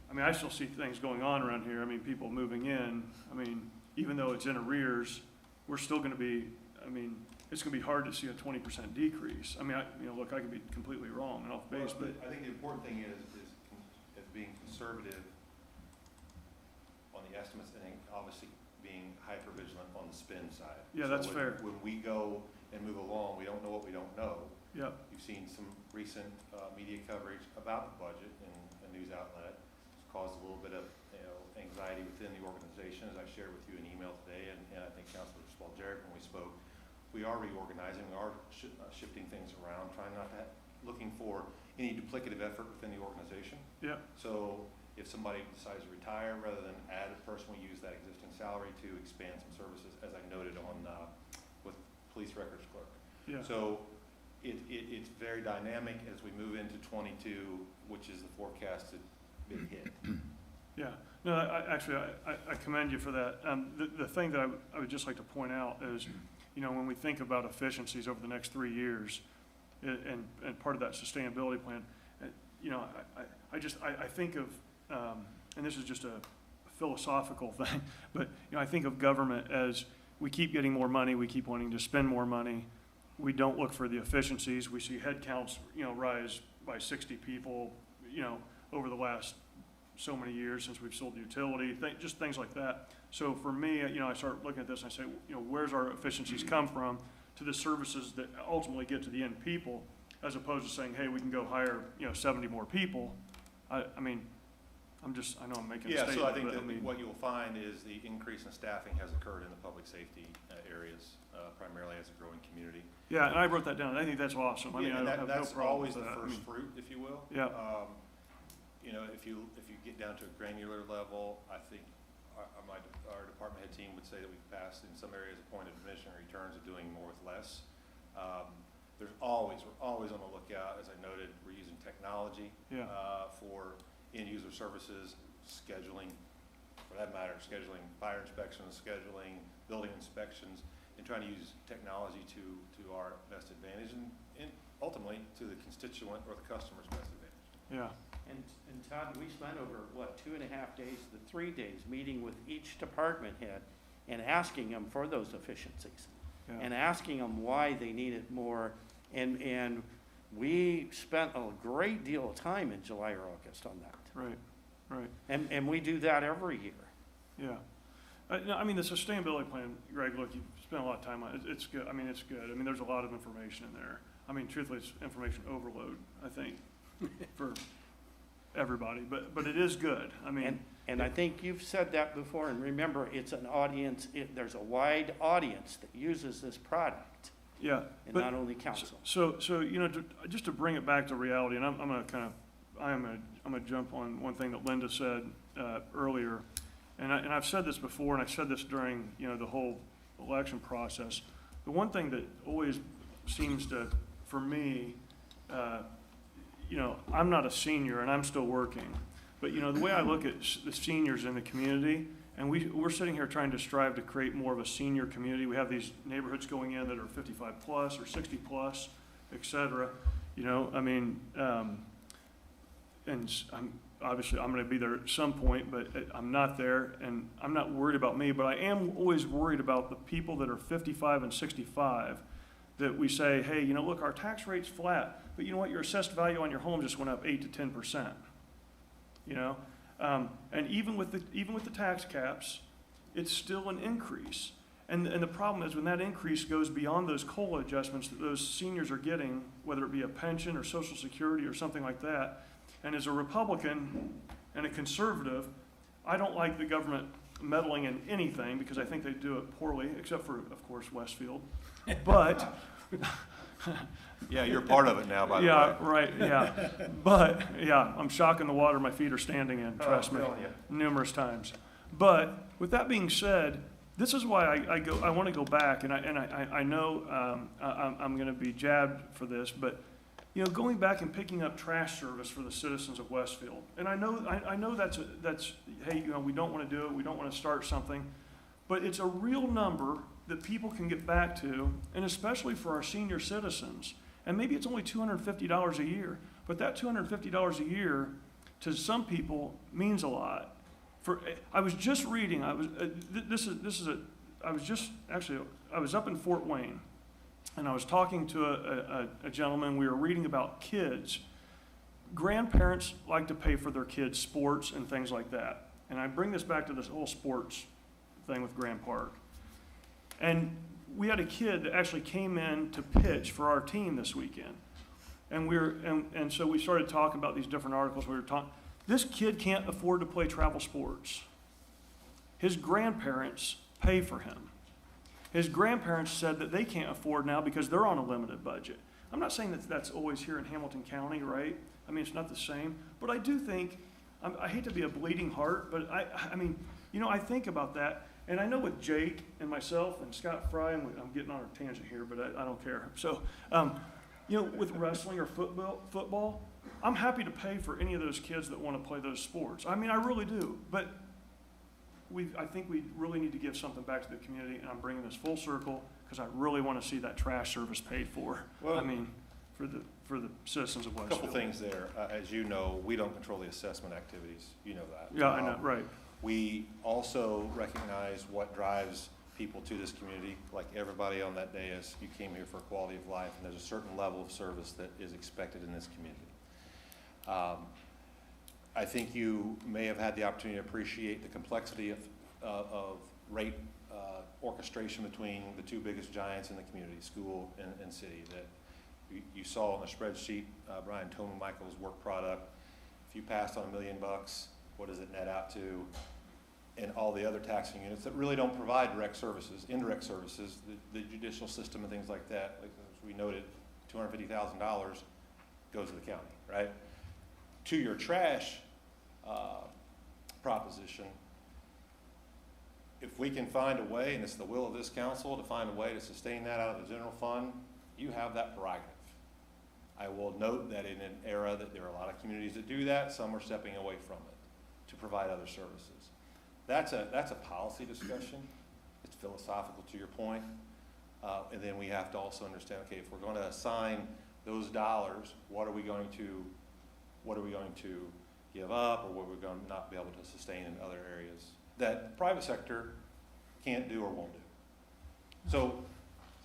I mean, I still see things going on around here. I mean, people moving in. I mean, even though it's in arrears, we're still going to be, I mean, it's going to be hard to see a 20% decrease. I mean, look, I could be completely wrong and off base, but. I think the important thing is being conservative on the estimates and obviously being hyper-vigilant on the spend side. Yeah, that's fair. When we go and move along, we don't know what we don't know. Yeah. You've seen some recent media coverage about the budget in a news outlet. It's caused a little bit of anxiety within the organization, as I shared with you in email today, and I think Councilor Spalderic, when we spoke, we are reorganizing, we are shifting things around, trying not to looking for any duplicative effort within the organization. Yeah. So if somebody decides to retire, rather than add a person, we use that existing salary to expand some services, as I noted on with police records clerk. Yeah. So it's very dynamic as we move into 22, which is the forecasted big hit. Yeah, no, I commend you for that. The thing that I would just like to point out is, you know, when we think about efficiencies over the next 3 years, and part of that sustainability plan, you know, I think of, and this is just a philosophical thing, but, you know, I think of government as we keep getting more money, we keep wanting to spend more money. We don't look for the efficiencies. We see head counts, you know, rise by 60 people, you know, over the last so many years since we've sold the utility, just things like that. So for me, you know, I start looking at this and I say, you know, where's our efficiencies come from to the services that ultimately get to the end people, as opposed to saying, hey, we can go hire, you know, 70 more people. I mean, I know I'm making a statement. Yeah, so I think but, that what you'll find is the increase in staffing has occurred in the public safety areas, primarily as a growing community. Yeah, and I wrote that down. I think that's awesome. I mean, Yeah, and I have that's no problem always with the that. first fruit, if you will. Yeah. you know, if you get down to a granular level, I think our department head team would say that we've passed in some areas a point of diminishing returns of doing more with less. We're always on the lookout. As I noted, we're using technology for end user services, scheduling, for that matter, scheduling fire inspections, scheduling building inspections, and trying to use technology to our best advantage and ultimately to the constituent or the customer's best advantage. Yeah. And Todd, we spent over, 2.5 days to 3 days meeting with each department head and asking them for those efficiencies. Yeah. And asking them why they needed more. And we spent a great deal of time in July or August on that. Right. And we do that every year. Yeah. No, I mean, the sustainability plan, Greg, look, you've spent a lot of time on it. It's good. I mean, it's good. I mean, there's a lot of information in there. I mean, truthfully, it's information overload, I think, for everybody, but it is good. I mean. And I think you've said that before, and remember, it's an audience, there's a wide audience that uses this product. Yeah. And not only council. So you know, just to bring it back to reality, and I'm gonna jump on one thing that Linda said earlier, and I've said this before, and I said this during, you know, the whole election process. The one thing that always seems to, for me, you know, I'm not a senior and I'm still working, but you know, the way I look at the seniors in the community, and we're sitting here trying to strive to create more of a senior community. We have these neighborhoods going in that are 55 plus or 60 plus, et cetera. You know, I mean, and I'm going to be there at some point, but I'm not there, and I'm not worried about me, but I am always worried about the people that are 55 and 65 that we say, hey, you know, look, our tax rate's flat, but you know what, your assessed value on your home just went up 8 to 10%. You know, and even with the tax caps, it's still an increase. And the problem is when that increase goes beyond those COLA adjustments that those seniors are getting, whether it be a pension or Social Security or something like that. And as a Republican and a conservative, I don't like the government meddling in anything because I think they do it poorly, except for, of course, Westfield. But yeah, you're part of it now, by the way. Yeah, right, yeah. But, yeah, I'm shocking the water my feet are standing in, trust me, numerous times. But with that being said, this is why I want to go back, and I know I'm going to be jabbed for this, but you know, going back and picking up trash service for the citizens of Westfield, and I know that's hey, you know, we don't want to do it, we don't want to start something, but it's a real number that people can get back to, and especially for our senior citizens. And maybe it's only $250 a year, but that $250 a year to some people means a lot. I was just reading. I was up in Fort Wayne, and I was talking to a gentleman. We were reading about kids. Grandparents like to pay for their kids' sports and things like that. And I bring this back to this whole sports thing with Grand Park. And we had a kid that actually came in to pitch for our team this weekend. And so we started talking about these different articles. We were talking, this kid can't afford to play travel sports. His grandparents pay for him. His grandparents said that they can't afford now because they're on a limited budget. I'm not saying that that's always here in Hamilton County, right? I mean, it's not the same. But I do think, I hate to be a bleeding heart, but I mean, you know, I think about that. And I know with Jake and myself and Scott Fry, and I'm getting on a tangent here, but I don't care. So, you know, with wrestling or football, I'm happy to pay for any of those kids that want to play those sports. I mean, I really do. But I think we really need to give something back to the community, and I'm bringing this full circle because I really want to see that trash service paid for. Well, I mean, for the citizens of Westfield. A couple things there. As you know, we don't control the assessment activities. You know that. Yeah, I know, right. We also recognize what drives people to this community. Like everybody on that dais, you came here for quality of life, and there's a certain level of service that is expected in this community. I think you may have had the opportunity to appreciate the complexity of rate orchestration between the two biggest giants in the community, school and city, that you saw on the spreadsheet, Brian Michael's work product. If you passed on $1 million, what does it net out to? And all the other taxing units that really don't provide direct services, indirect services, the judicial system and things like that. Like as we noted, $250,000 goes to the county, right? To your trash proposition. If we can find a way, and it's the will of this council to find a way to sustain that out of the general fund, you have that prerogative. I will note that in an era that there are a lot of communities that do that, some are stepping away from it to provide other services. That's a policy discussion. It's philosophical to your point. And then we have to also understand, okay, if we're going to assign those dollars, what are we going to give up, or what we're going to not be able to sustain in other areas that the private sector can't do or won't do. So,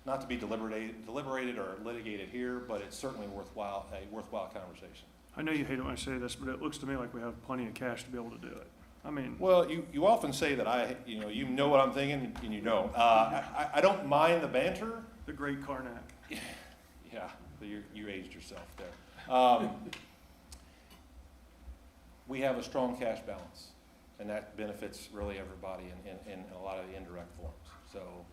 not to be deliberated or litigated here, but it's certainly a worthwhile conversation. I know you hate it when I say this, but it looks to me like we have plenty of cash to be able to do it. I mean, well, you often say that you know what I'm thinking, and you don't. I don't mind the banter. The great Karnak. Yeah, you aged yourself there. We have a strong cash balance, and that benefits really everybody in a lot of the indirect forms. So,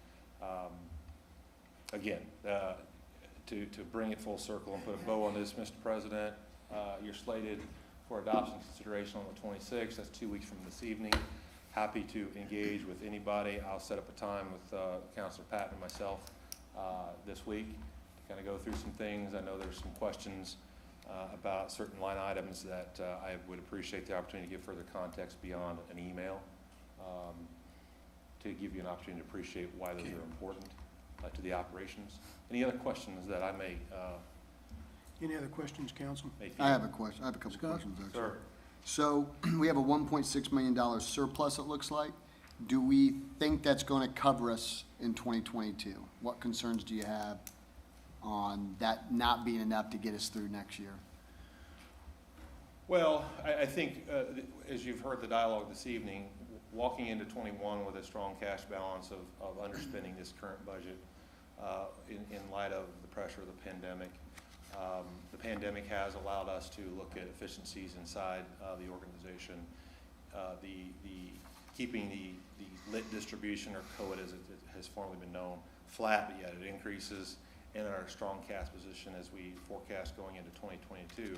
again, to bring it full circle and put a bow on this, Mr. President, you're slated for adoption consideration on the 26th. That's 2 weeks from this evening. Happy to engage with anybody. I'll set up a time with Councilor Patton and myself this week to kind of go through some things. I know there's some questions about certain line items that I would appreciate the opportunity to give further context beyond an email, to give you an opportunity to appreciate why those are important to the operations. Any other questions that I may Any other questions, council? I have a question. I have a couple Scott? questions, actually. Sir. So we have a $1.6 million surplus, it looks like. Do we think that's going to cover us in 2022? What concerns do you have on that not being enough to get us through next year? Well, I think, as you've heard the dialogue this evening, walking into 21 with a strong cash balance of underspending this current budget in light of the pressure of the pandemic. The pandemic has allowed us to look at efficiencies inside the organization. Keeping the lit distribution, or COID as it has formerly been known, flat, but yet it increases, and our strong cash position as we forecast going into 2022.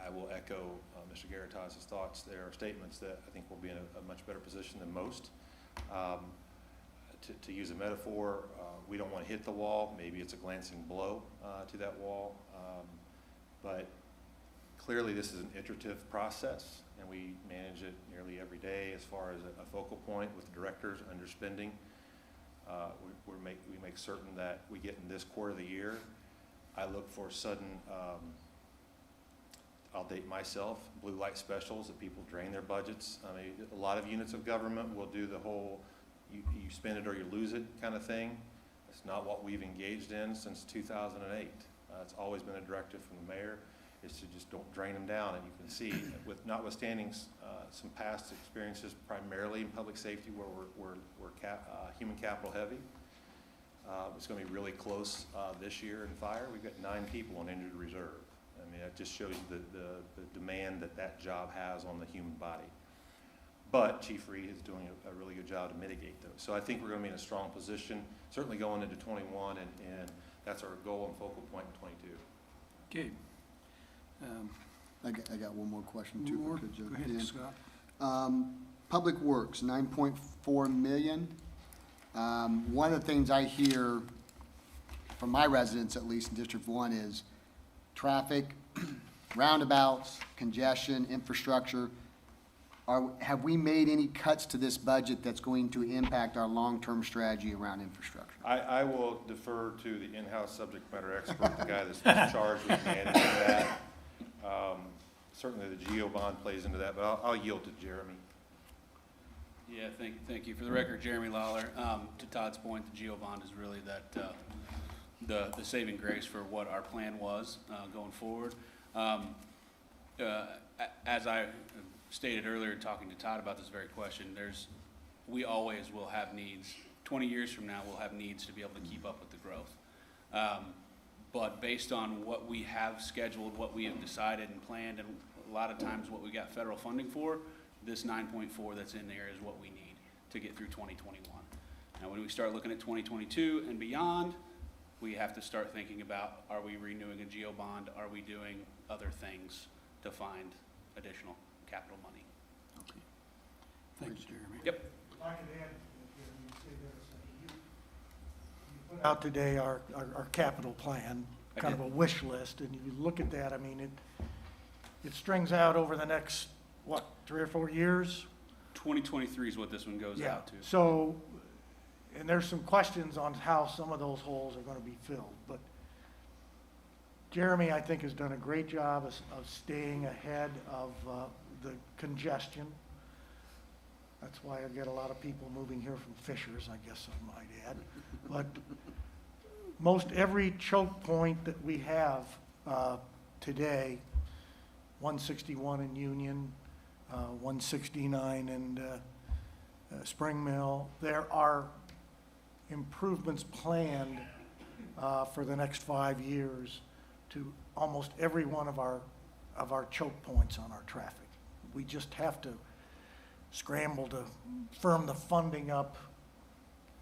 I will echo Mr. Garataz's thoughts there, or statements, that I think we'll be in a much better position than most. To use a metaphor, we don't want to hit the wall. Maybe it's a glancing blow to that wall. But clearly this is an iterative process, and we manage it nearly every day as far as a focal point with the directors underspending. We make certain that we get in this quarter of the year. I look for sudden, I'll date myself, blue light specials that people drain their budgets. I mean, a lot of units of government will do the whole you spend it or you lose it kind of thing. It's not what we've engaged in since 2008. It's always been a directive from the mayor, is to just don't drain them down. And you can see, with notwithstanding some past experiences, primarily in public safety, where we're human capital heavy. It's going to be really close this year in fire. We've got 9 people in injured reserve. I mean, that just shows you the demand that job has on the human body. But Chief Reed is doing a really good job to mitigate those. So I think we're going to be in a strong position, certainly going into 21, and that's our goal and focal point in 22. Okay. I got one more question too. More? if I could, Judge. Go ahead, Yeah. Scott. Public Works, 9.4 million. One of the things I hear from my residents, at least in District 1, is traffic, roundabouts, congestion, infrastructure. Have we made any cuts to this budget that's going to impact our long-term strategy around infrastructure? I will defer to the in-house subject matter expert, the guy that's charged with managing that. Certainly the GEO bond plays into that, but I'll yield to Jeremy. Yeah, thank you. For the record, Jeremy Lawler. To Todd's point, the GEO bond is really that the saving grace for what our plan was going forward. As I stated earlier, talking to Todd about this very question, we always will have needs. 20 years from now, we'll have needs to be able to keep up with the growth. But based on what we have scheduled, what we have decided and planned, and a lot of times what we got federal funding for, this 9.4 that's in there is what we need to get through 2021. Now, when we start looking at 2022 and beyond, we have to start thinking about, are we renewing a GEO bond? Are we doing other things to find additional capital money. Okay. Thanks, Jeremy. Yep. If I could add, Jeremy, you say there a second. You put out today our capital plan, I kind of did. a wish list, and you look at that, I mean, it strings out over the next, what, 3 or 4 years? 2023 is what this one goes out to. So, and there's some questions on how some of those holes are gonna be filled, but Jeremy, I think, has done a great job of staying ahead of the congestion. That's why I get a lot of people moving here from Fishers, I guess I might add. But most every choke point that we have today, 161 in Union, 169 in Spring Mill, there are improvements planned for the next 5 years to almost every one of our choke points on our traffic. We just have to scramble to firm the funding up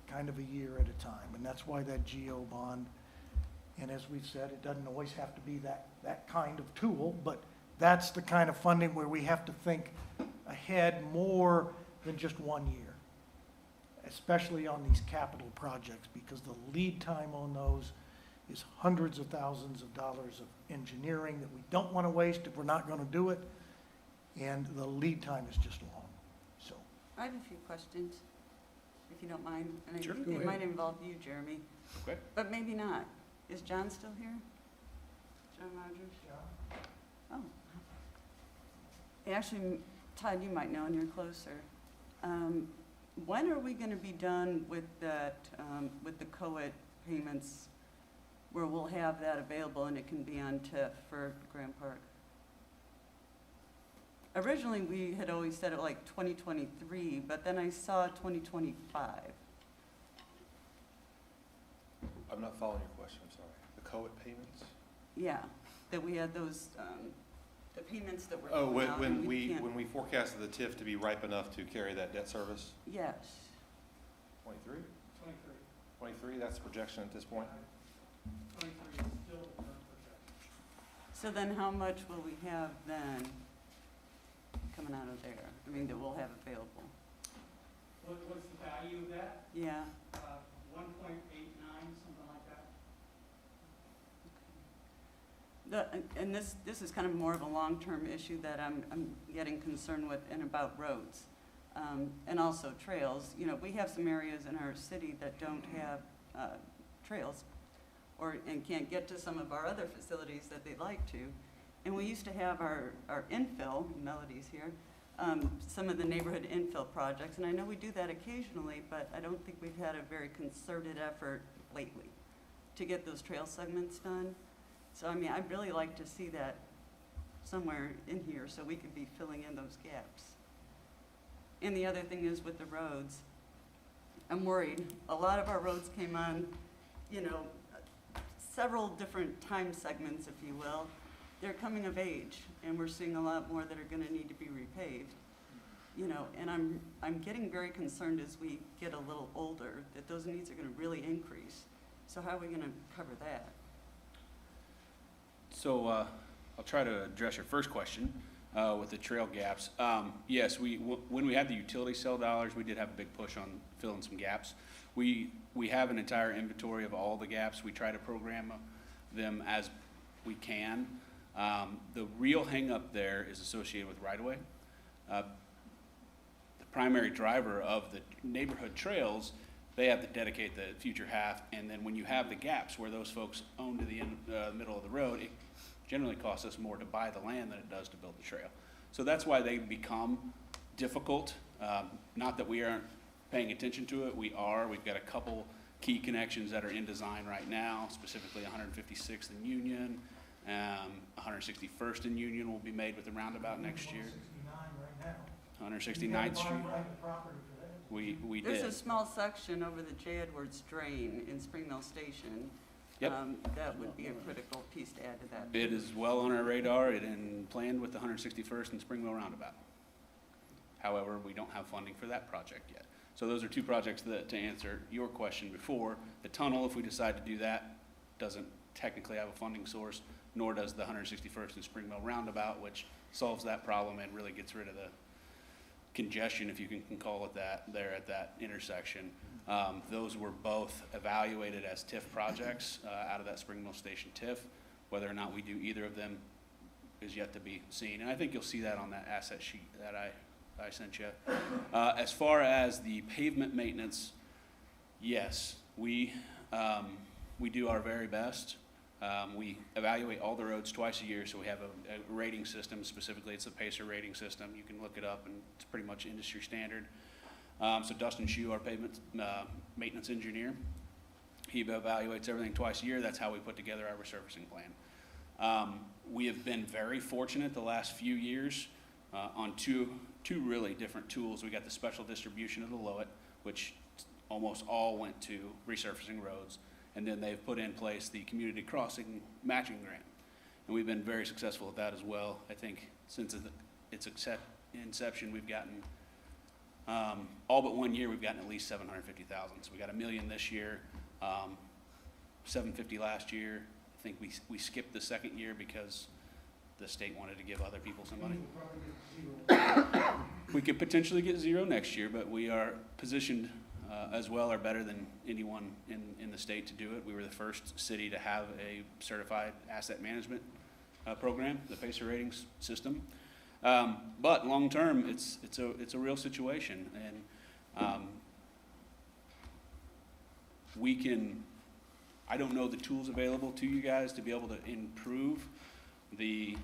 kind of a year at a time, and that's why that GO bond, and as we've said, it doesn't always have to be that kind of tool, but that's the kind of funding where we have to think ahead more than just 1 year, especially on these capital projects, because the lead time on those is hundreds of thousands of dollars of engineering that we don't want to waste if we're not going to do it, and the lead time is just long. So, I have a few questions, if you don't mind. And I Sure, think go they ahead. might involve you, Jeremy, Okay. but maybe not. Is John still here? John Rogers? Oh. Actually, Todd, you might know, and you're closer. When are we going to be done with that, with the COET payments, where we'll have that available and it can be on TIF for Grand Park? Originally, we had always said it like 2023, but then I saw 2025. I'm not following your question, I'm sorry. The COET payments? Yeah, that we had those, the payments that were Oh, going out. and can't- when we forecasted the TIF to be ripe enough to carry that debt service? Yes. 23? 23, that's the projection at this point? So then how much will we have then coming out of there? I mean, that we'll have available? What's the value of that? Yeah. 1.89, something like that. And this is kind of more of a long-term issue that I'm getting concerned with and about roads. And also trails. You know, we have some areas in our city that don't have trails and can't get to some of our other facilities that they'd like to. And we used to have our infill, Melody's here, some of the neighborhood infill projects. And I know we do that occasionally, but I don't think we've had a very concerted effort lately to get those trail segments done. So, I mean, I'd really like to see that somewhere in here so we could be filling in those gaps. And the other thing is with the roads, I'm worried. A lot of our roads came on, you know, several different time segments, if you will. They're coming of age, and we're seeing a lot more that are gonna need to be repaved. You know, and I'm getting very concerned as we get a little older that those needs are gonna really increase. So how are we gonna cover that? So I'll try to address your first question with the trail gaps. Yes, when we had the utility cell dollars, we did have a big push on filling some gaps. We have an entire inventory of all the gaps. We try to program them as we can. The real hang-up there is associated with right-of-way. The primary driver of the neighborhood trails, they have to dedicate the future half, and then when you have the gaps where those folks own to the middle of the road, it generally costs us more to buy the land than it does to build the trail. So that's why they become difficult. Not that we aren't paying attention to it, we are. We've got a couple key connections that are in design right now, specifically 156th and Union. 161st and Union will be made with the roundabout next year. 169th Street. We There's did. a small section over the J. Edwards Drain in Spring Mill Station. Yep. That would be a critical piece to add to that. It is well on our radar and planned with the 161st and Spring Mill Roundabout. However, we don't have funding for that project yet. So those are two projects that, to answer your question before, the tunnel, if we decide to do that, doesn't technically have a funding source, nor does the 161st and Spring Mill Roundabout, which solves that problem and really gets rid of the congestion, if you can call it that, there at that intersection. Those were both evaluated as TIF projects out of that Spring Mill Station TIF. Whether or not we do either of them is yet to be seen. And I think you'll see that on that asset sheet that I sent you. As far as the pavement maintenance, yes, we do our very best. We evaluate all the roads twice a year, so we have a rating system. Specifically, it's a PACER rating system. You can look it up, and it's pretty much industry standard. So Dustin Shue, our pavement maintenance engineer, he evaluates everything twice a year. That's how we put together our resurfacing plan. We have been very fortunate the last few years on two really different tools. We got the special distribution of the Lowit, which almost all went to resurfacing roads. And then they've put in place the community crossing matching grant. And we've been very successful at that as well. I think since its inception, we've gotten, all but 1 year, we've gotten at least $750,000. So we got $1 million this year, $750,000 last year. I think we skipped the second year because the state wanted to give other people some money. We could potentially get zero next year, but we are positioned as well or better than anyone in the state to do it. We were the first city to have a certified asset management program, the PACER ratings system. But long term, it's a real situation, and we can. I don't know the tools available to you guys to be able to improve the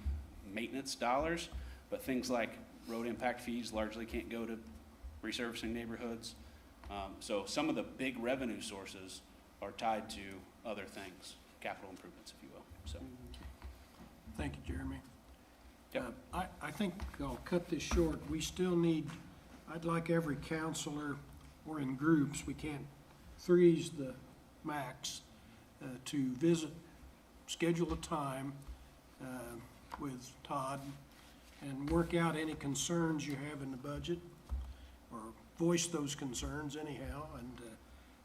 maintenance dollars, but things like road impact fees largely can't go to resurfacing neighborhoods. So some of the big revenue sources are tied to other things, capital improvements, if you will. So, Thank you, Jeremy. Yep. I think I'll cut this short. We still need, I'd like every counselor or in groups, we can't, three's the max, to visit, schedule a time with Todd and work out any concerns you have in the budget, or voice those concerns anyhow, and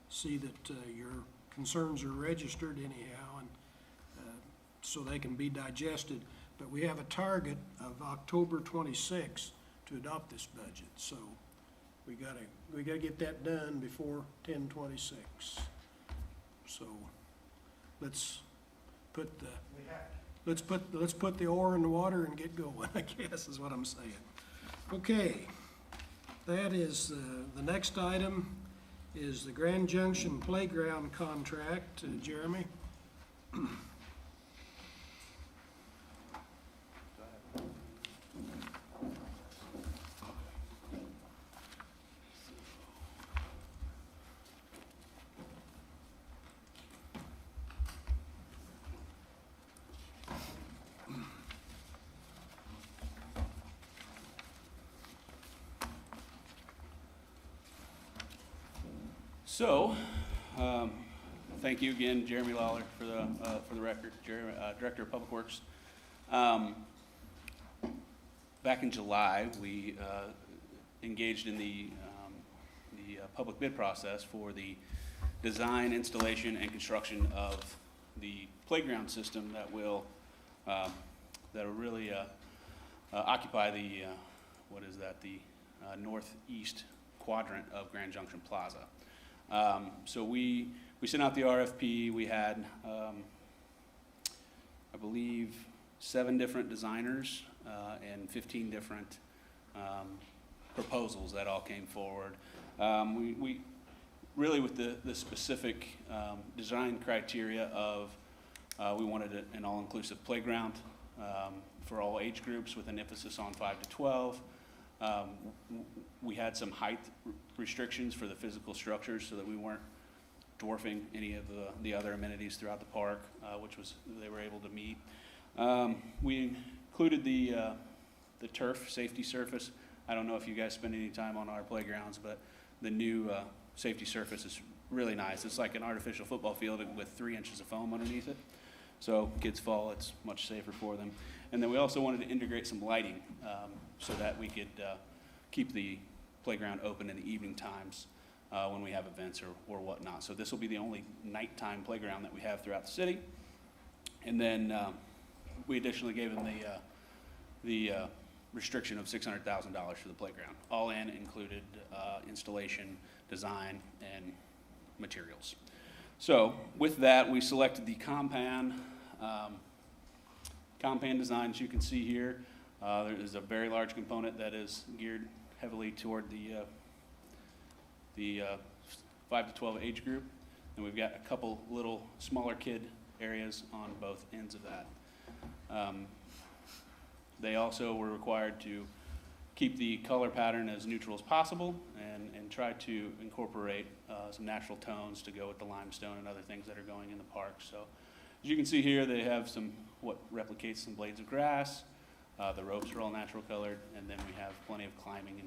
see that your concerns are registered anyhow, and so they can be digested. But we have a target of October 26th to adopt this budget, so we gotta get that done before 10/26. So let's put the oar in the water and get going, I guess is what I'm saying. Okay. That is, the next item is the Grand Junction Playground contract. Jeremy? So, thank you again, Jeremy Lawler, for the record, Director of Public Works. Back in July, we engaged in the public bid process for the design, installation, and construction of the playground system that will really occupy the the northeast quadrant of Grand Junction Plaza. So we sent out the RFP. We had, I believe, 7 different designers and 15 different proposals that all came forward. We really, with the specific design criteria of we wanted an all-inclusive playground for all age groups with an emphasis on 5 to 12. We had some height restrictions for the physical structures so that we weren't dwarfing any of the other amenities throughout the park, which they were able to meet. We included the turf safety surface. I don't know if you guys spend any time on our playgrounds, but the new safety surface is really nice. It's like an artificial football field with 3 inches of foam underneath it. So kids fall, it's much safer for them. And then we also wanted to integrate some lighting so that we could keep the playground open in the evening times when we have events or whatnot. So this will be the only nighttime playground that we have throughout the city. And then we additionally gave them the restriction of $600,000 for the playground. All in included installation, design, and materials. So with that, we selected the compound designs you can see here. There is a very large component that is geared heavily toward the 5 to 12 age group. And we've got a couple little smaller kid areas on both ends of that. They also were required to keep the color pattern as neutral as possible and try to incorporate some natural tones to go with the limestone and other things that are going in the park. So as you can see here, they have what replicates some blades of grass. The ropes are all natural colored, and then we have plenty of climbing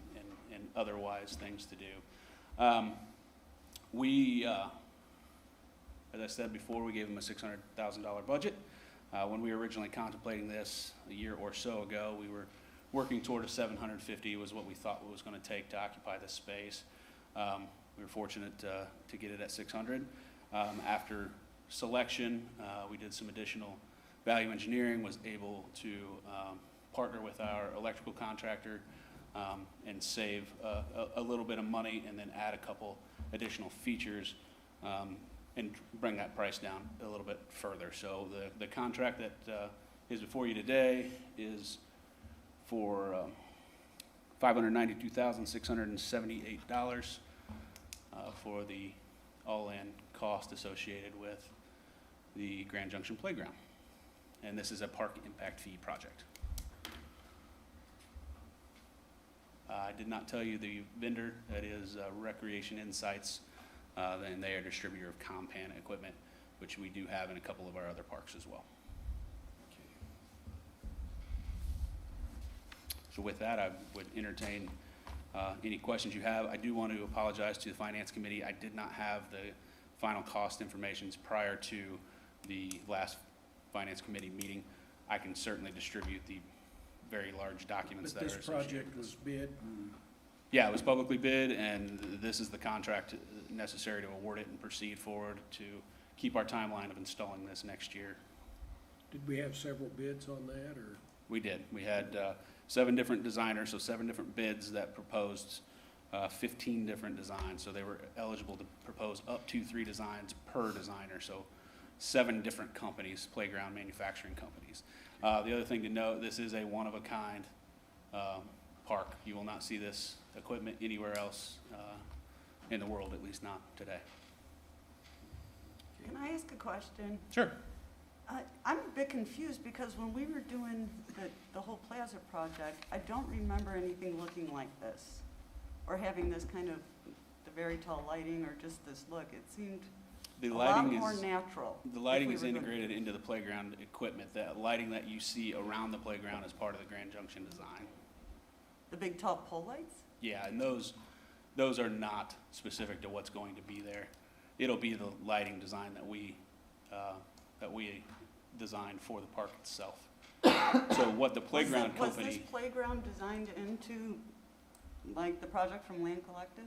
and otherwise things to do. As I said before, we gave them a $600,000 budget. When we were originally contemplating this a year or so ago, we were working toward a $750 was what we thought it was going to take to occupy this space. We were fortunate to get it at $600. After selection, we did some additional value engineering, was able to partner with our electrical contractor and save a little bit of money and then add a couple additional features and bring that price down a little bit further. So the contract that is before you today is for $592,678 for the all-in cost associated with the Grand Junction Playground. And this is a park impact fee project. I did not tell you the vendor. That is Recreation Insights, and they are a distributor of compan equipment, which we do have in a couple of our other parks as well. So with that, I would entertain any questions you have. I do want to apologize to the Finance Committee. I did not have the final cost information prior to the last Finance Committee meeting. I can certainly distribute the very large documents that are associated with this. But this project was bid? Yeah, it was publicly bid, and this is the contract necessary to award it and proceed forward to keep our timeline of installing this next year. Did we have several bids on that, or? We did. We had 7 different designers, so 7 different bids that proposed 15 different designs. So they were eligible to propose up to 3 designs per designer. So 7 different companies, playground manufacturing companies. The other thing to note, this is a one-of-a-kind park. You will not see this equipment anywhere else in the world, at least not today. Can I ask a question? Sure. I'm a bit confused because when we were doing the whole plaza project, I don't remember anything looking like this or having this kind of the very tall lighting or just this look. It seemed a lot more natural. The lighting is integrated into the playground equipment. The lighting that you see around the playground is part of the Grand Junction design. The big tall pole lights? Yeah, and those are not specific to what's going to be there. It'll be the lighting design that we designed for the park itself. So what the playground company... Was this playground designed into, like, the project from Land Collective?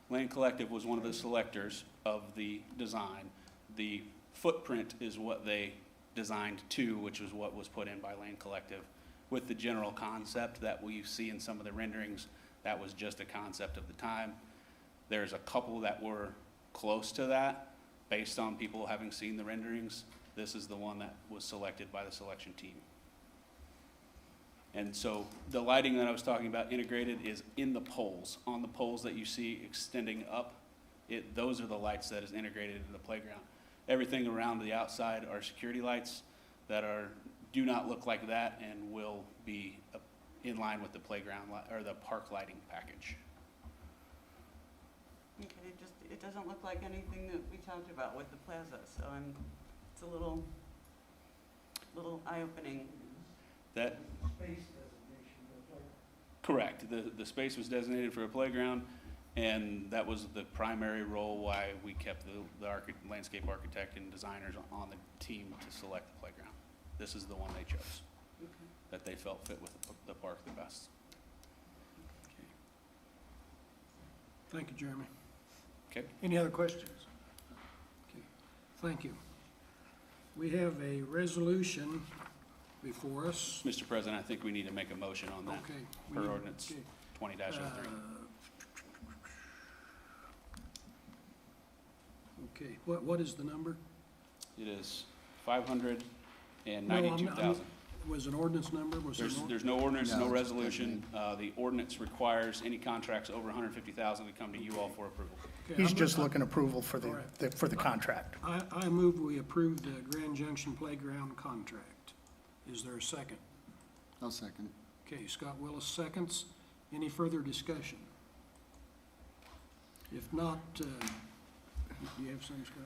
Land Collective was one of the selectors of the design. The footprint is what they designed to, which was what was put in by Land Collective. With the general concept that we see in some of the renderings, that was just a concept of the time. There's a couple that were close to that based on people having seen the renderings. This is the one that was selected by the selection team. And so the lighting that I was talking about integrated is in the poles. On the poles that you see extending up, those are the lights that is integrated into the playground. Everything around the outside are security lights that do not look like that and will be in line with the playground or the park lighting package. Okay, it doesn't look like anything that we talked about with the plaza, so it's a little eye-opening. That Space designation of the playground. correct. The space was designated for a playground, and that was the primary role why we kept the landscape architect and designers on the team to select the playground. This is the one they chose, that they felt fit with the park the best. Thank you, Jeremy. Okay. Any other questions? Okay, thank you. We have a resolution before us. Mr. President, I think we need to make a motion on that. Okay. Per ordinance 20-03. Okay, what is the number? It is No, I'm- 592,000. Was an ordinance number? Was there There's no ordinance, No, no it's resolution. The ordinance requires any contracts over 150,000 to come to you all for approval. Okay, He's I'm- just looking approval for All right. for the contract. I move we approve the Grand Junction Playground contract. Is there a second? I'll second it. Okay, Scott Willis seconds. Any further discussion? If not, do you have some, Scott?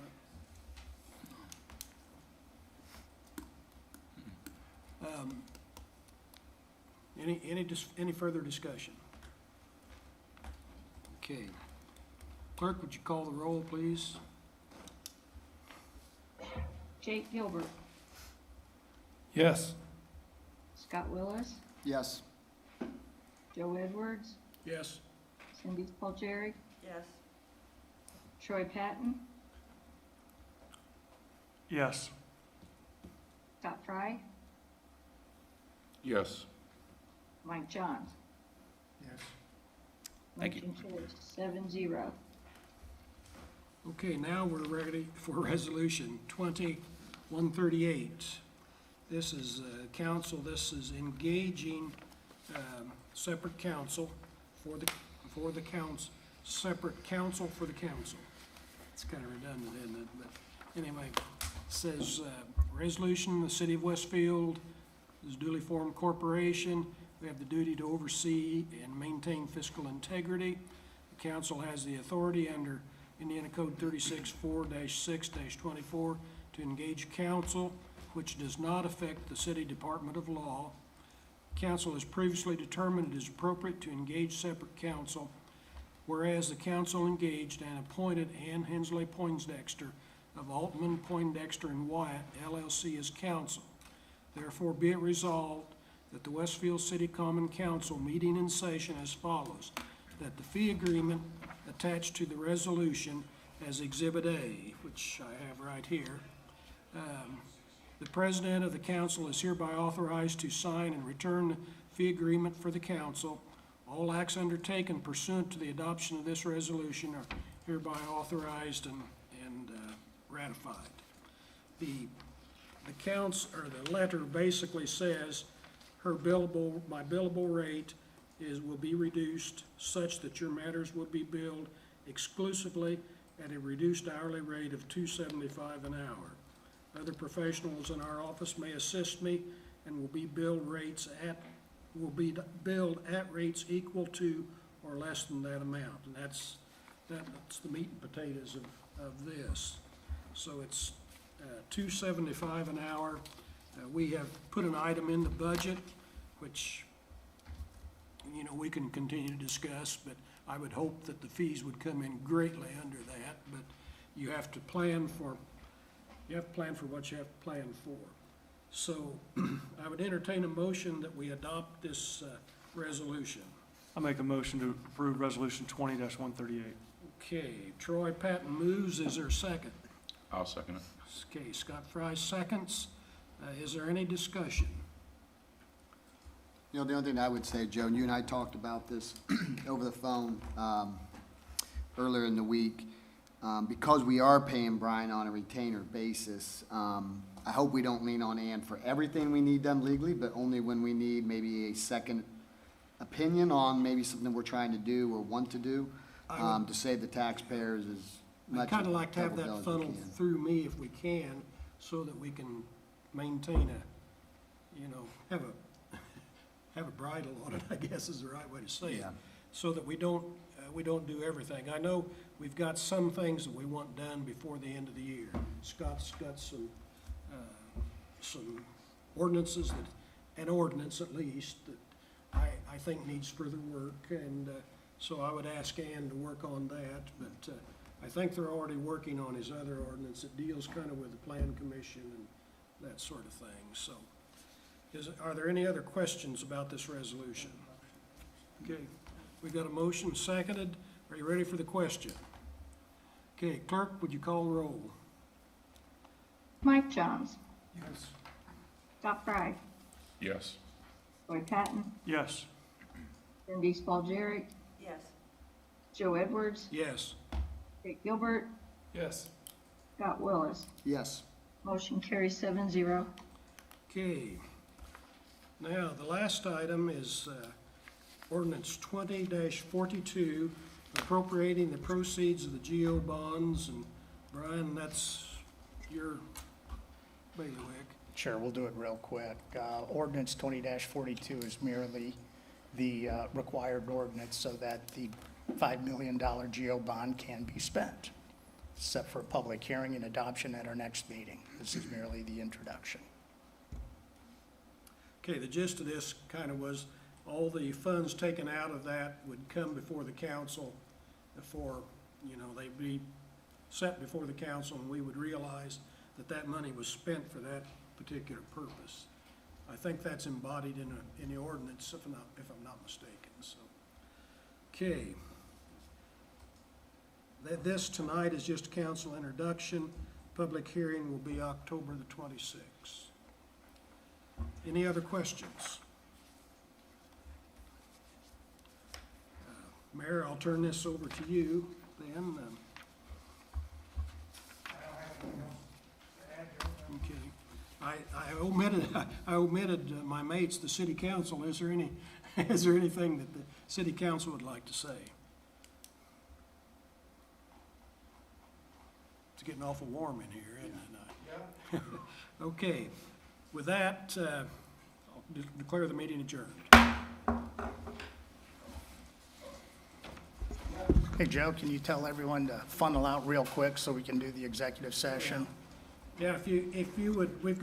Any further discussion? Okay. Clerk, would you call the roll, please? Jake Gilbert, Yes. Scott Willis, Yes. Joe Edwards, Yes. Cindy Spaltieri, Yes. Troy Patton, Yes. Scott Fry, Yes. Mike Johns. Yes. Thank you. Motion carries 7-0. Okay, now we're ready for Resolution 2138. This is council, this is engaging separate counsel for the council, separate counsel for the council. It's kind of redundant, isn't it? But anyway, it says, resolution, the city of Westfield is a duly formed corporation. We have the duty to oversee and maintain fiscal integrity. The council has the authority under Indiana Code 36-4-6-24 to engage counsel, which does not affect the city Department of Law. Council has previously determined it is appropriate to engage separate counsel, whereas the council engaged and appointed Ann Hensley Poindexter of Altman, Poindexter, and Wyatt LLC as counsel. Therefore, be it resolved that the Westfield City Common Council meeting in session as follows, that the fee agreement attached to the resolution as Exhibit A, which I have right here, the president of the council is hereby authorized to sign and return the fee agreement for the council. All acts undertaken pursuant to the adoption of this resolution are hereby authorized and ratified. The council, or the letter basically says my billable rate will be reduced such that your matters will be billed exclusively at a reduced hourly rate of $2.75 an hour. Other professionals in our office may assist me and will be billed at rates equal to or less than that amount. And that's the meat and potatoes of this. So it's $2.75 an hour. We have put an item in the budget, which, we can continue to discuss, but I would hope that the fees would come in greatly under that, but you have to plan for what you have to plan for. So I would entertain a motion that we adopt this resolution. I make a motion to approve Resolution 20-138. Okay, Troy Patton moves. Is there a second? I'll second it. Okay, Scott Fry seconds. Is there any discussion? The only thing I would say, Joe, and you and I talked about this over the phone earlier in the week, because we are paying Brian on a retainer basis, I hope we don't lean on Ann for everything we need done legally, but only when we need maybe a second opinion on maybe something we're trying to do or want to do, to save the taxpayers as much. I'd kind of like to have double that bill as we funneled can. through me if we can, so that we can maintain have a bridle on it, I guess is the right way to say it. Yeah. So that we don't do everything. I know we've got some things that we want done before the end of the year. Scott's got some ordinances an ordinance at least, that I think needs further work, and so I would ask Ann to work on that, but I think they're already working on his other ordinance that deals kind of with the plan commission and that sort of thing, so. Are there any other questions about this resolution? Okay, we got a motion seconded. Are you ready for the question? Okay, clerk, would you call the roll? Mike Johns, Yes. Scott Fry, Yes. Troy Patton, Yes. Cindy Spalgeric, Yes. Joe Edwards, Yes. Dick Gilbert, Yes. Scott Willis. Yes. Motion carries 7-0. Okay. Now, the last item is ordinance 20-42, appropriating the proceeds of the GO bonds. And Brian, that's your bailiwick. Sure, we'll do it real quick. Ordinance 20-42 is merely the required ordinance so that the $5 million GO bond can be spent, set for a public hearing and adoption at our next meeting. This is merely the introduction. Okay, the gist of this kind of was all the funds taken out of that would come before the council for, they'd be set before the council, and we would realize that that money was spent for that particular purpose. I think that's embodied in the ordinance, if I'm not mistaken, so. Okay. This tonight is just council introduction. Public hearing will be October the 26th. Any other questions? Mayor, I'll turn this over to you then. Okay. I omitted my mates, the city council. Is there anything that the city council would like to say? It's getting awful warm in here, isn't it? Yeah. Okay. With that, I'll declare the meeting adjourned. Hey, Joe, can you tell everyone to funnel out real quick so we can do the executive session? Yeah, if you would, we've got